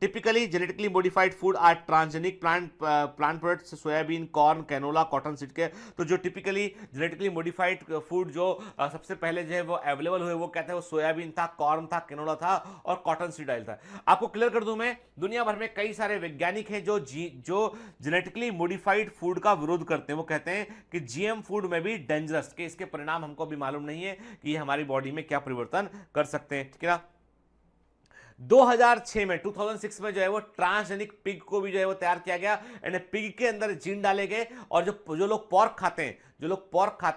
typically genetically modified food are transgenic plant products, soybean, corn, canola, cotton seed के। तो जो टिपिकली जेनेटिकली मॉडिफाइड फूड जो सबसे पहले जो है वो अवेलेबल हुए वो कहते हैं वो सोयाबीन था, कॉर्न था, कैनोला था और कॉटन सीड ऑयल था। आपको क्लियर कर दूं मैं, दुनिया भर में कई सारे वैज्ञानिक हैं जो जेनेटिकली मॉडिफाइड फूड का विरोध करते हैं। वो कहते हैं कि जीएम फूड में भी डेंजरस, के इसके परिणाम हमको भी मालूम नहीं है कि ये हमारी बॉडी में क्या परिवर्तन कर सकते हैं। ठीक है ना, 2006 में जो है वो ट्रांसजेनिक पिग को भी जो है वो तैयार किया गया, यानी पिग के अंदर जीन डाले गए और जो लोग पोर्क खाते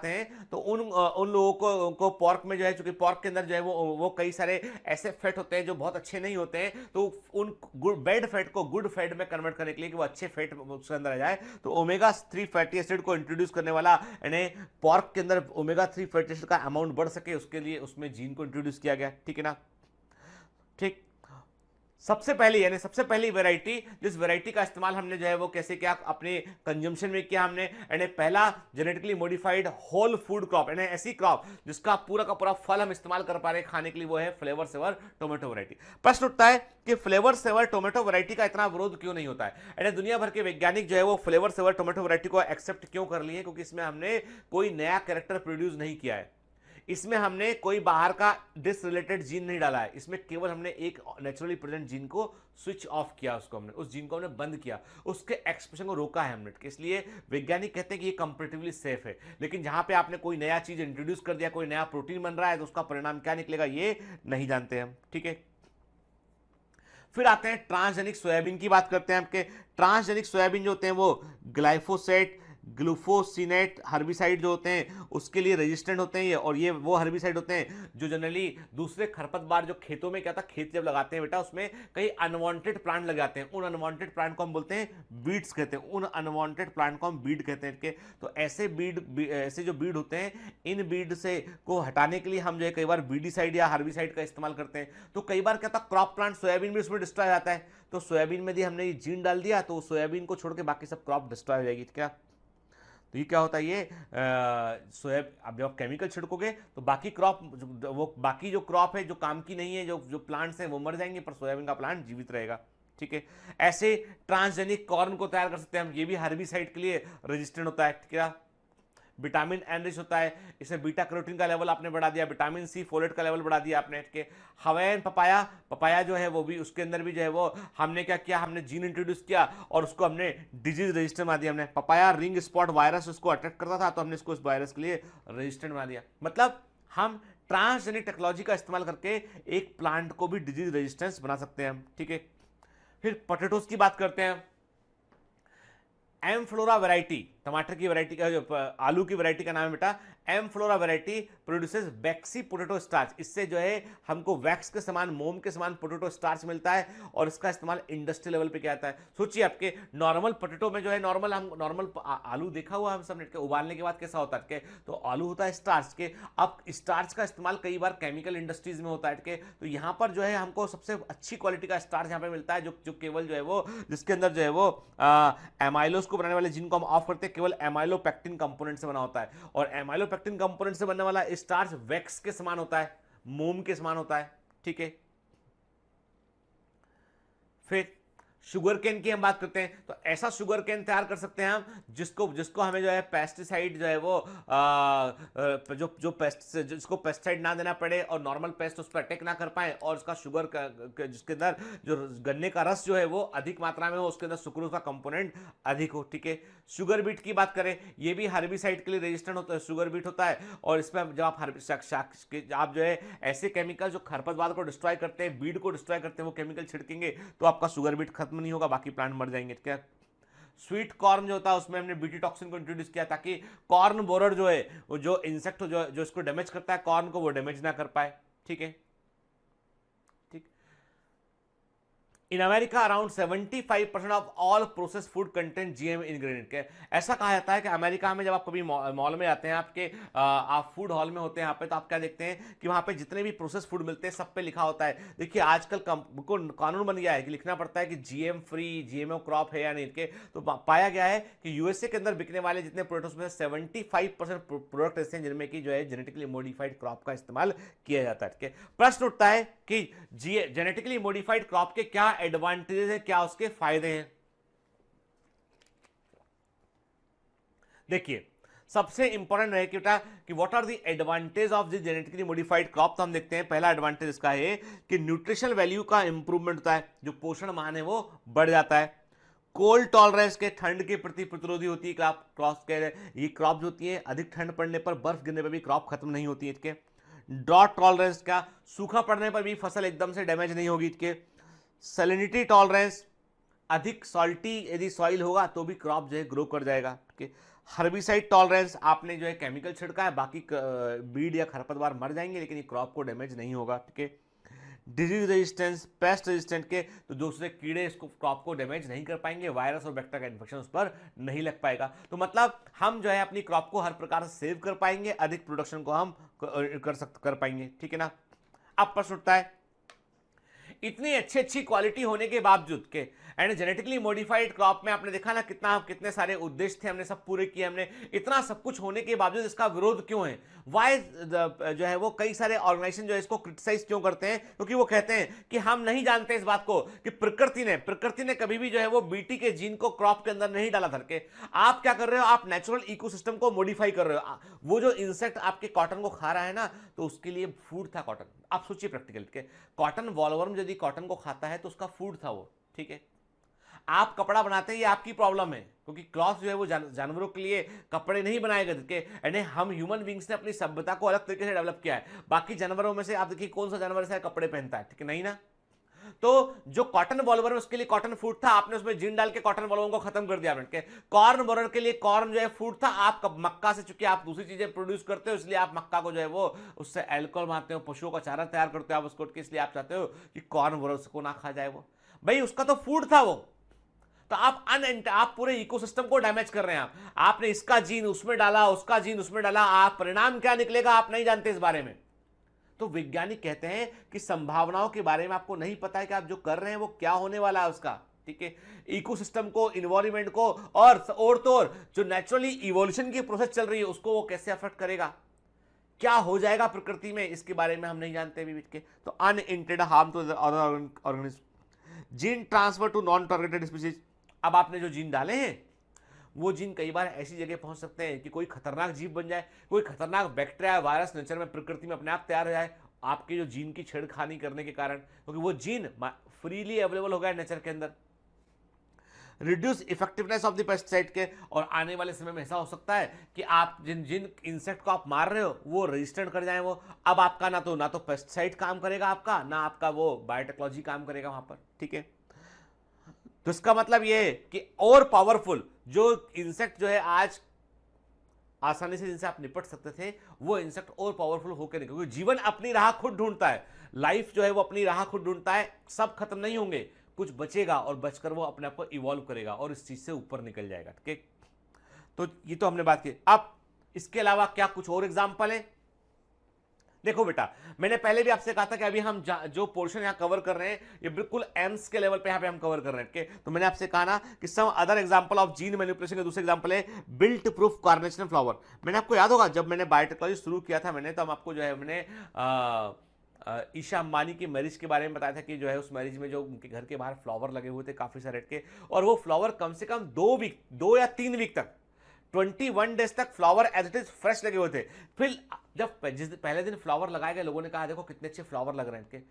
हैं, तो उन लोगों को पोर्क में जो है, चूंकि पोर्क के अंदर जो है वो कई सारे ऐसे फैट होते हैं जो बहुत अच्छे नहीं होते हैं, तो उन बैड फैट को गुड फैट में कन्वर्ट करने के लिए कि वो अच्छे फैट उसके अंदर आ जाए, तो ओमेगा 3 फैटी एसिड को इंट्रोड्यूस करने वाला, यानी पोर्क के अंदर ओमेगा 3 फैटी एसिड का अमाउंट बढ़ सके उसके लिए उसमें जीन को इंट्रोड्यूस किया गया। ठीक है ना, ठीक। सबसे पहली वैरायटी, जिस वैरायटी का इस्तेमाल हमने जो है वो कैसे किया अपने कंजम्पशन में किया हमने, यानी पहला genetically modified whole food crop, यानी ऐसी क्रॉप जिसका पूरा का पूरा फल हम इस्तेमाल कर पा रहे हैं खाने के लिए, वो है फ्लेवर सेवर टोमेटो वैरायटी। प्रश्न उठता है कि फ्लेवर सेवर टोमेटो वैरायटी का इतना विरोध क्यों नहीं होता है, यानी दुनिया भर के वैज्ञानिक जो है वो फ्लेवर सेवर टोमेटो वैरायटी को एक्सेप्ट क्यों कर लिए, क्योंकि इसमें हमने कोई नया कैरेक्टर प्रोड्यूस नहीं किया है, इसमें हमने कोई बाहर का डिस रिलेटेड जीन नहीं डाला है, इसमें केवल हमने एक नेचुरली प्रेजेंट जीन को स्विच ऑफ किया, उस जीन को हमने बंद किया, उसके एक्सप्रेशन को रोका है हमने। इसलिए वैज्ञानिक कहते हैं कि ये कंपैरेटिवली सेफ है। लेकिन जहां पे आपने कोई नया चीज इंट्रोड्यूस कर दिया, कोई नया प्रोटीन बन रहा है, तो उसका परिणाम क्या निकलेगा ये नहीं जानते हम। ठीक है, फिर आते हैं ट्रांसजेनिक सोयाबीन की बात करते हैं। आपके ट्रांसजेनिक सोयाबीन जो होते हैं वो ग्लाइफोसेट, ग्लूफोसिनेट हर्बिसाइड जो होते हैं उसके लिए रेजिस्टेंट होते हैं ये, और ये वो हर्बिसाइड होते हैं जो जनरली दूसरे खरपतवार जो खेतों में क्या था, खेत जब लगाते हैं बेटा उसमें कई अनवांटेड प्लांट लग जाते हैं, उन अनवांटेड प्लांट को हम बोलते हैं बीड्स कहते हैं, उन अनवांटेड प्लांट को हम बीड कहते हैं। तो ऐसे ऐसे जो बीड होते हैं, इन बीड से को हटाने के लिए हम जो है कई बार बीडीसाइड या हर्बिसाइड का इस्तेमाल करते हैं। तो कई बार क्या था, क्रॉप प्लांट सोयाबीन भी उसमें डिस्ट्रॉय जाता है, तो सोयाबीन में यदि हमने ये जीन डाल दिया तो सोयाबीन को छोड़ के बाकी सब क्रॉप डिस्ट्रॉय हो जाएगी। क्या तो ये क्या होता है, ये अब जब आप केमिकल छिड़कोगे तो बाकी क्रॉप, वो बाकी जो क्रॉप है जो काम की नहीं है, जो प्लांट्स हैं वो मर जाएंगे, पर सोयाबीन का प्लांट जीवित रहेगा। ठीक है, ऐसे ट्रांसजेनिक कॉर्न को तैयार कर सकते हैं हम, ये भी हर्बिसाइड के लिए रेजिस्टेंट होता है। क्या विटामिन एनरिच होता है, इसमें बीटा कैरोटीन का लेवल आपने बढ़ा दिया, विटामिन सी, फोलेट का लेवल बढ़ा दिया आपने। के हवाईन पपाया जो है वो भी, उसके अंदर भी जो है वो हमने क्या किया, हमने जीन इंट्रोड्यूस किया और उसको हमने डिजीज रेजिस्टेंट बना दिया। हमने पपाया रिंग स्पॉट वायरस उसको अटैक करता था, तो हमने इसको इस वायरस के लिए रेजिस्टेंट बना दिया। मतलब हम ट्रांसजेनिक टेक्नोलॉजी का इस्तेमाल करके एक प्लांट को भी डिजीज रेजिस्टेंस बना सकते हैं हम। ठीक है, फिर पोटैटोज की बात करते हैं। एम फ्लोरा वैरायटी, टमाटर की वैरायटी का, जो आलू की वैरायटी का नाम है बेटा, एम फ्लोरा वैरायटी प्रोड्यूसेस वैक्सी पोटैटो स्टार्च। इससे जो है हमको वैक्स के समान, मोम के समान पोटैटो स्टार्च मिलता है और इसका इस्तेमाल इंडस्ट्री लेवल पे किया जाता है। सोचिए आपके नॉर्मल पोटैटो में जो है, नॉर्मल आलू देखा हुआ हम सब के उबालने के बाद कैसा होता है, तो आलू होता है स्टार्च के। अब स्टार्च का इस्तेमाल कई बार केमिकल इंडस्ट्रीज में होता है, तो यहाँ पर जो है हमको सबसे अच्छी क्वालिटी का स्टार्च यहाँ पे मिलता है, जो केवल जो है वो, जिसके अंदर जो है वो एमाइलोज को बनाने वाले जिनको हम ऑफ करते हैं, केवल एमाइलोपेक्टिन कंपोनेंट से बना होता है। और एमाइलोपेक्टिन कंपोनेंट से बनने वाला स्टार्च वैक्स के समान होता है, मोम के समान होता है। ठीक है, फिर शुगर केन की हम बात करते हैं, तो ऐसा शुगर केन तैयार कर सकते हैं हम जिसको हमें जो है पेस्टिसाइड जो है वो जिसको पेस्टिसाइड ना देना पड़े और नॉर्मल पेस्ट उस पर अटैक ना कर पाए, और उसका शुगर जिसके अंदर जो गन्ने का रस जो है वो अधिक मात्रा में हो, उसके अंदर सुक्रोज का कंपोनेंट अधिक हो। ठीक है, शुगर बीट की बात करें, ये भी हर्बिसाइड के लिए रेजिस्टेंट होता है, शुगर बीट होता है। और इसमें जब आप जो है ऐसे केमिकल जो खरपतवार को डिस्ट्रॉय करते हैं, बीड को डिस्ट्रॉय करते हैं, वो केमिकल छिड़केंगे तो आपका शुगर बीट खत्म नहीं होगा, बाकी प्लांट मर जाएंगे। क्या स्वीट कॉर्न जो होता है उसमें हमने बीटी टॉक्सिन को इंट्रोड्यूस किया ताकि कॉर्न बोरर जो है वो, जो इंसेक्ट जो इसको डैमेज करता है कॉर्न को, वो डैमेज ना कर पाए। ठीक है, in America around 75% of all process food content GM ingredient के। ऐसा कहा जाता है कि अमेरिका में जब आप कभी मॉल में जाते हैं, आप फूड हॉल में होते हैं यहाँ पे, तो आप क्या देखते हैं कि वहाँ पे जितने भी प्रोसेस फूड मिलते हैं सब पे लिखा होता है। देखिए आजकल कानून बन गया है कि लिखना पड़ता है कि जीएम फ्री, जीएमओ क्रॉप है या नहीं के। तो पाया गया है कि यूएसए के अंदर बिकने वाले जितने प्रोडक्ट्स में 75% प्रोडक्ट ऐसे हैं जिनमें कि जो है जेनेटिकली मॉडिफाइड क्रॉप का इस्तेमाल किया जाता है। प्रश्न उठता है कि जेनेटिकली मॉडिफाइड क्रॉप के क्या एडवांटेजेस है, क्या उसके फायदे हैं। देखिए सबसे इंपॉर्टेंट है कि बेटा कि what are the advantage of the genetically modified crop. तो हम देखते हैं पहला एडवांटेज इसका है कि न्यूट्रिशनल वैल्यू का इंप्रूवमेंट होता है, जो पोषण मान है वो बढ़ जाता है। कोल्ड टॉलरेंस के, ठंड के प्रति प्रतिरोधी होती है क्रॉप के। ये क्रॉप जो होती है अधिक ठंड पड़ने पर, बर्फ गिरने पर भी क्रॉप खत्म नहीं होती है इसके। ड्रॉट टॉलरेंस का, सूखा पड़ने पर भी फसल एकदम से डैमेज नहीं होगी इसके। सैलिनिटी टॉलरेंस, अधिक सॉल्टी यदि सॉइल होगा तो भी क्रॉप जो है ग्रो कर जाएगा। हर्बिसाइड टॉलरेंस, आपने जो है केमिकल छिड़का है, बाकी बीड या खरपतवार मर जाएंगे लेकिन ये क्रॉप को डैमेज नहीं होगा। ठीक है, डिजीज रेजिस्टेंस, पेस्ट रेजिस्टेंट के, तो दूसरे कीड़े इसको क्रॉप को डैमेज नहीं कर पाएंगे, वायरस और बैक्टीरिया का इन्फेक्शन उस पर नहीं लग पाएगा। तो मतलब हम जो है अपनी क्रॉप को हर प्रकार से सेव कर पाएंगे, अधिक प्रोडक्शन को हम कर पाएंगे। ठीक है ना। अब प्रश्न उठता है, इतनी अच्छी क्वालिटी होने के बावजूद के एंड जेनेटिकली मॉडिफाइड क्रॉप में आपने देखा ना कितने सारे उद्देश्य थे, हमने सब पूरे किए, हमने इतना सब कुछ होने के बावजूद इसका विरोध क्यों है? वाई जो है वो कई सारे ऑर्गेनाइजेशन जो है इसको क्रिटिसाइज क्यों करते हैं? क्योंकि वो कहते हैं कि हम नहीं जानते इस बात को कि प्रकृति ने कभी भी जो है वो बीटी के जीन को क्रॉप के अंदर नहीं डाला धर के। आप क्या कर रहे हो? आप नेचुरल इकोसिस्टम को मॉडिफाई कर रहे हो। वो जो इंसेक्ट आपके कॉटन को खा रहा है ना, तो उसके लिए फूड था कॉटन। आप सोचिए प्रैक्टिकल के, कॉटन वॉलवर्म यदि कॉटन को खाता है तो उसका फूड था वो। ठीक है, आप कपड़ा बनाते हैं ये आपकी प्रॉब्लम है, क्योंकि क्लॉथ जो है वो जानवरों के लिए कपड़े नहीं बनाए गए थे। यानी हम ह्यूमन बींग्स ने अपनी सभ्यता को अलग तरीके से डेवलप किया है। बाकी जानवरों में से आप देखिए कौन सा जानवर ऐसा कपड़े पहनता है? ठीक है, नहीं ना। तो जो कॉटन बॉलवर है उसके लिए कॉटन फूड था, आपने उसमें जिन डाल के कॉटन बॉलवर को खत्म कर दिया आपने। कॉर्न बॉलवर के लिए कॉर्न जो है फूड था, आप मक्का से, चूंकि आप दूसरी चीजें प्रोड्यूस करते हो इसलिए आप मक्का को जो है वो उससे एल्कोहल बनाते हो, पशुओं का चारा तैयार करते हो आप उसको, इसलिए आप चाहते हो कि कॉर्न बॉलवर को ना खा जाए वो। भाई उसका तो फूड था वो, तो आप पूरे इकोसिस्टम को डैमेज कर रहे हैं। आपने इसका जीन उसमें डाला, उसका जीन उसमें डाला, आप परिणाम क्या निकलेगा आप नहीं जानते इस बारे में। तो वैज्ञानिक कहते हैं कि संभावनाओं के बारे में आपको नहीं पता है कि आप जो कर रहे हैं वो क्या होने वाला है उसका, ठीक है, इकोसिस्टम को, इन्वायरमेंट को, और तो और जो नेचुरली इवोल्यूशन की प्रोसेस चल रही है उसको वो कैसे अफेक्ट करेगा, क्या हो जाएगा प्रकृति में, इसके बारे में हम नहीं जानते अभी के। तो unintended harm to other organism, gene transfer to non targeted species. अब आपने जो जीन डाले हैं वो जीन कई बार ऐसी जगह पहुंच सकते हैं कि कोई खतरनाक जीव बन जाए, कोई खतरनाक बैक्टीरिया वायरस नेचर में प्रकृति में अपने आप तैयार हो जाए आपके जो जीन की छेड़खानी करने के कारण, क्योंकि वो जीन फ्रीली अवेलेबल हो गया नेचर के अंदर। Reduce effectiveness of the pesticide के, और आने वाले समय में ऐसा हो सकता है कि आप जिन इंसेक्ट को आप मार रहे हो वो रेजिस्टेंट कर जाए वो। अब आपका ना तो पेस्टिसाइड काम करेगा आपका, ना आपका वो बायोटेक्नोलॉजी काम करेगा वहां पर, ठीक है। तो इसका मतलब ये है कि और पावरफुल जो इंसेक्ट जो है आज आसानी से जिनसे आप निपट सकते थे वो इंसेक्ट और पावरफुल होकर नहीं, क्योंकि जीवन अपनी राह खुद ढूंढता है, लाइफ जो है वो अपनी राह खुद ढूंढता है, सब खत्म नहीं होंगे, कुछ बचेगा और बचकर वो अपने आप को इवॉल्व करेगा और इस चीज से ऊपर निकल जाएगा, ठीक है। तो ये तो हमने बात की। अब इसके अलावा क्या कुछ और एग्जाम्पल है? देखो बेटा, मैंने पहले भी आपसे कहा था कि अभी हम जो पोर्शन यहां कवर कर रहे हैं ये बिल्कुल एम्स के लेवल पे यहां पे हम कवर कर रहे हैं। तो मैंने आपसे कहा ना कि some other example of gene manipulation का दूसरा एग्जांपल है बिल्ट प्रूफ कार्नेशन फ्लावर। मैंने आपको याद होगा जब मैंने बायोटेक्नोलॉजी शुरू किया था मैंने, तो हम आपको जो है मैंने ईशा अंबानी की मैरिज के बारे में बताया था कि जो है उस मैरिज में जो उनके घर के बाहर फ्लावर लगे हुए थे काफी सारे के, और वो फ्लावर कम से कम 2 या 3 वीक तक 21 डेज तक flower as it is fresh लगे हुए थे। फिर जब जिस पहले दिन फ्लावर लगाए गए लोगों ने कहा देखो कितने अच्छे फ्लावर लग रहे हैं इनके,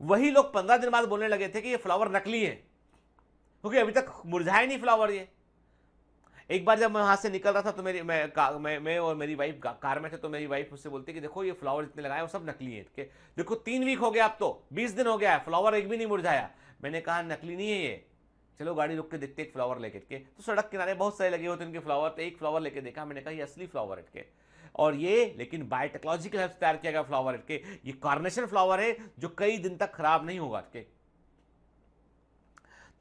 वही लोग 15 दिन बाद बोलने लगे थे कि ये फ्लावर नकली है क्योंकि अभी तक मुरझाए नहीं फ्लावर ये। एक बार जब मैं वहां से निकल रहा था तो मैं और मेरी वाइफ कार में थे, तो मेरी वाइफ मुझसे बोलती कि देखो ये फ्लावर जितने लगाए वो सब नकली है। देखो 3 वीक हो गया, अब तो 20 दिन हो गया है, फ्लावर एक भी नहीं मुरझाया। मैंने कहा नकली नहीं है ये, चलो गाड़ी रुक के देखते एक फ्लावर लेके के। तो सड़क किनारे बहुत सारे लगे होते उनके फ्लावर, तो एक फ्लावर लेके देखा, मैंने कहा ये असली फ्लावर है के, और ये लेकिन बायोटेक्नोलॉजिकल हेल्प से तैयार किया गया फ्लावर है के, ये कार्नेशन फ्लावर है जो कई दिन तक खराब नहीं होगा के।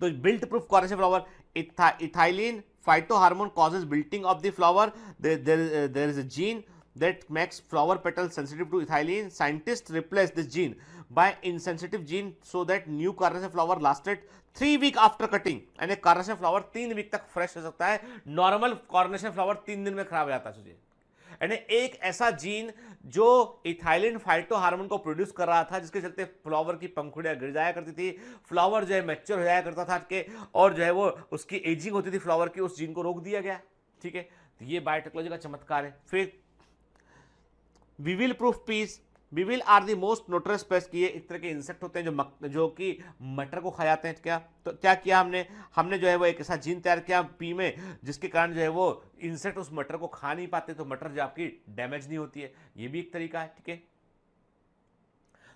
तो wilt proof carnation flower, ethylene phytohormone causes wilting of the flower. There is a gene that makes flower petals sensitive to ethylene. Scientists replaced this gene by insensitive gene so that new carnation flower lasted 3 weeks after cutting. यानी carnation flower 3 week तक fresh हो सकता है, normal carnation flower 3 दिन में खराब हो जाता है। सोचिए, यानी एक ऐसा जीन जो इथाइलिन फाइटोहार्मोन को प्रोड्यूस कर रहा था जिसके चलते फ्लावर की पंखुड़ियां गिर जाया करती थी, फ्लावर जो है मैच्योर हो जाया करता था के, और जो है वो उसकी एजिंग होती थी फ्लावर की, उस जीन को रोक दिया गया, ठीक है। तो ये बायोटेक्नोलॉजी का चमत्कार है। फिर weevil proof peas, weevil are the most notorious pest, ये एक तरह के इंसेक्ट होते हैं जो कि मटर को खा जाते हैं। क्या तो क्या किया हमने जो है वो एक ऐसा जीन तैयार किया पी में जिसके कारण जो है वो इंसेक्ट उस मटर को खा नहीं पाते, तो मटर जो आपकी डैमेज नहीं होती है, ये भी एक तरीका है, ठीक है।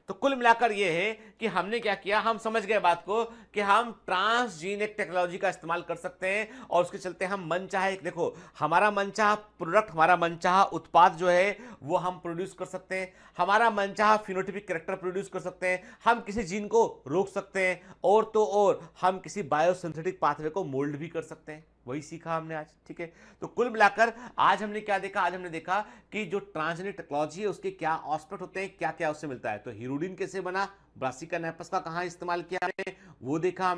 तो कुल मिलाकर यह है कि हमने क्या किया, हम समझ गए बात को कि हम ट्रांसजीनिक टेक्नोलॉजी का इस्तेमाल कर सकते हैं और उसके चलते हम मनचाहे, देखो हमारा मनचाहा प्रोडक्ट, हमारा मनचाहा उत्पाद जो है वो हम प्रोड्यूस कर सकते हैं, हमारा मनचाहा फिनोटाइपिक कैरेक्टर प्रोड्यूस कर सकते हैं, हम किसी जीन को रोक सकते हैं, और तो और हम किसी बायोसिंथेटिक पाथवे को मोल्ड भी कर सकते हैं। वही सीखा हमने आज, ठीक है। तो कुल मिलाकर आज हमने क्या देखा, आज हमने देखा कि जो ट्रांसजेनिक टेक्नोलॉजी है उसके क्या एस्पेक्ट होते हैं, क्या क्या उससे मिलता है। तो हीरोडिन कैसे बना, ब्रासिका नेपस का कहाँ इस्तेमाल किया हमने वो देखा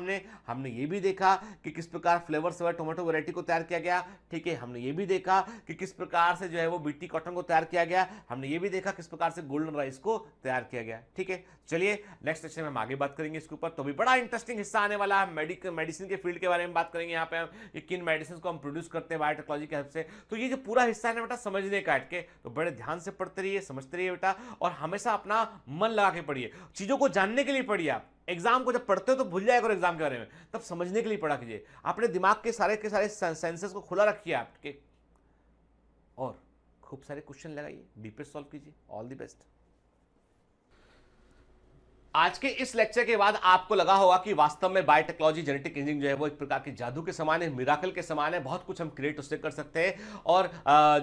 हमने ये भी देखा कि किस प्रकार फ्लेवर्स व टोमेटो वैरायटी को तैयार किया गया, ठीक है। हमने ये भी देखा कि किस प्रकार से जो है वो बीटी कॉटन को तैयार किया गया, हमने ये भी देखा किस प्रकार से गोल्डन राइस को तैयार किया गया, ठीक है। चलिए नेक्स्ट सेक्शन में हम आगे बात करेंगे इसके ऊपर। तो भी बड़ा इंटरेस्टिंग हिस्सा आने वाला है, मेडिसिन के फील्ड के बारे में बात करेंगे। यहाँ पे हम किन मेडिसिन को हम प्रोड्यूस करते हैं बायोटेक्नोलॉजी की हेल्प से। तो ये जो पूरा हिस्सा है ना बेटा समझने का के, तो बड़े ध्यान से पढ़ते रहिए, समझते रहिए बेटा, और हमेशा अपना मन लगा के पढ़िए, चीजों को जानने के लिए पढ़िए। आप एग्जाम को जब पढ़ते हो तो भूल जाएगा एग्जाम के बारे में, तब समझने के लिए पढ़ा कीजिए, अपने दिमाग के सारे सेंसेस को खुला रखिए आपके, और खूब सारे क्वेश्चन लगाइए, डीपेस्ट सॉल्व कीजिए। All the best. आज के इस लेक्चर के बाद आपको लगा होगा कि वास्तव में बायोटेक्नोलॉजी जेनेटिक इंजीनियरिंग जो है वो एक प्रकार के जादू के समान है, मिराकल के समान है, बहुत कुछ हम क्रिएट उससे कर सकते हैं। और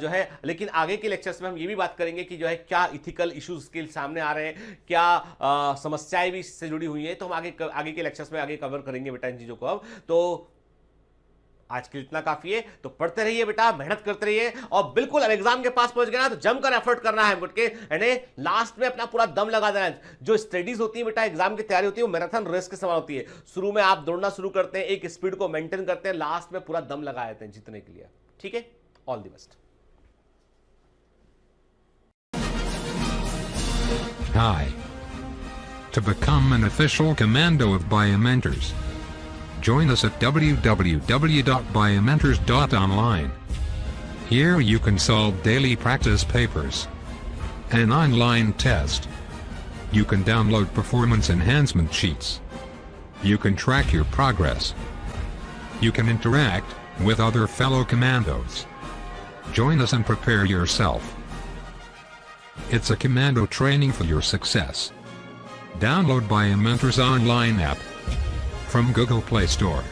जो है लेकिन आगे के लेक्चर्स में हम ये भी बात करेंगे कि जो है क्या इथिकल इश्यूज के सामने आ रहे हैं, क्या समस्याएं भी इससे जुड़ी हुई हैं, तो हम आगे के लेक्चर्स में आगे कवर करेंगे बेटा इन चीजों को। अब तो आज के लिए इतना काफी है, तो पढ़ते रहिए बेटा, मेहनत करते रहिए, और बिल्कुल अब एग्जाम के पास पहुंच गए ना तो जमकर एफर्ट करना है के, यानी लास्ट में अपना पूरा दम लगा देना है। जो स्टडीज होती है बेटा, एग्जाम की तैयारी होती है, वो मैराथन रेस के समान होती है। शुरू में आप दौड़ना शुरू करते हैं, एक स्पीड को मेंटेन करते हैं, लास्ट में पूरा दम लगा देते हैं जीतने के लिए। ठीक है, all the best. Hi. To become an official commando of Biomentors, join us at www.biomentors.online. Here you can solve daily practice papers, an online test. You can download performance enhancement sheets. You can track your progress. You can interact with other fellow commandos. Join us and prepare yourself. It's a commando training for your success. Download Biomentors online app from Google Play Store.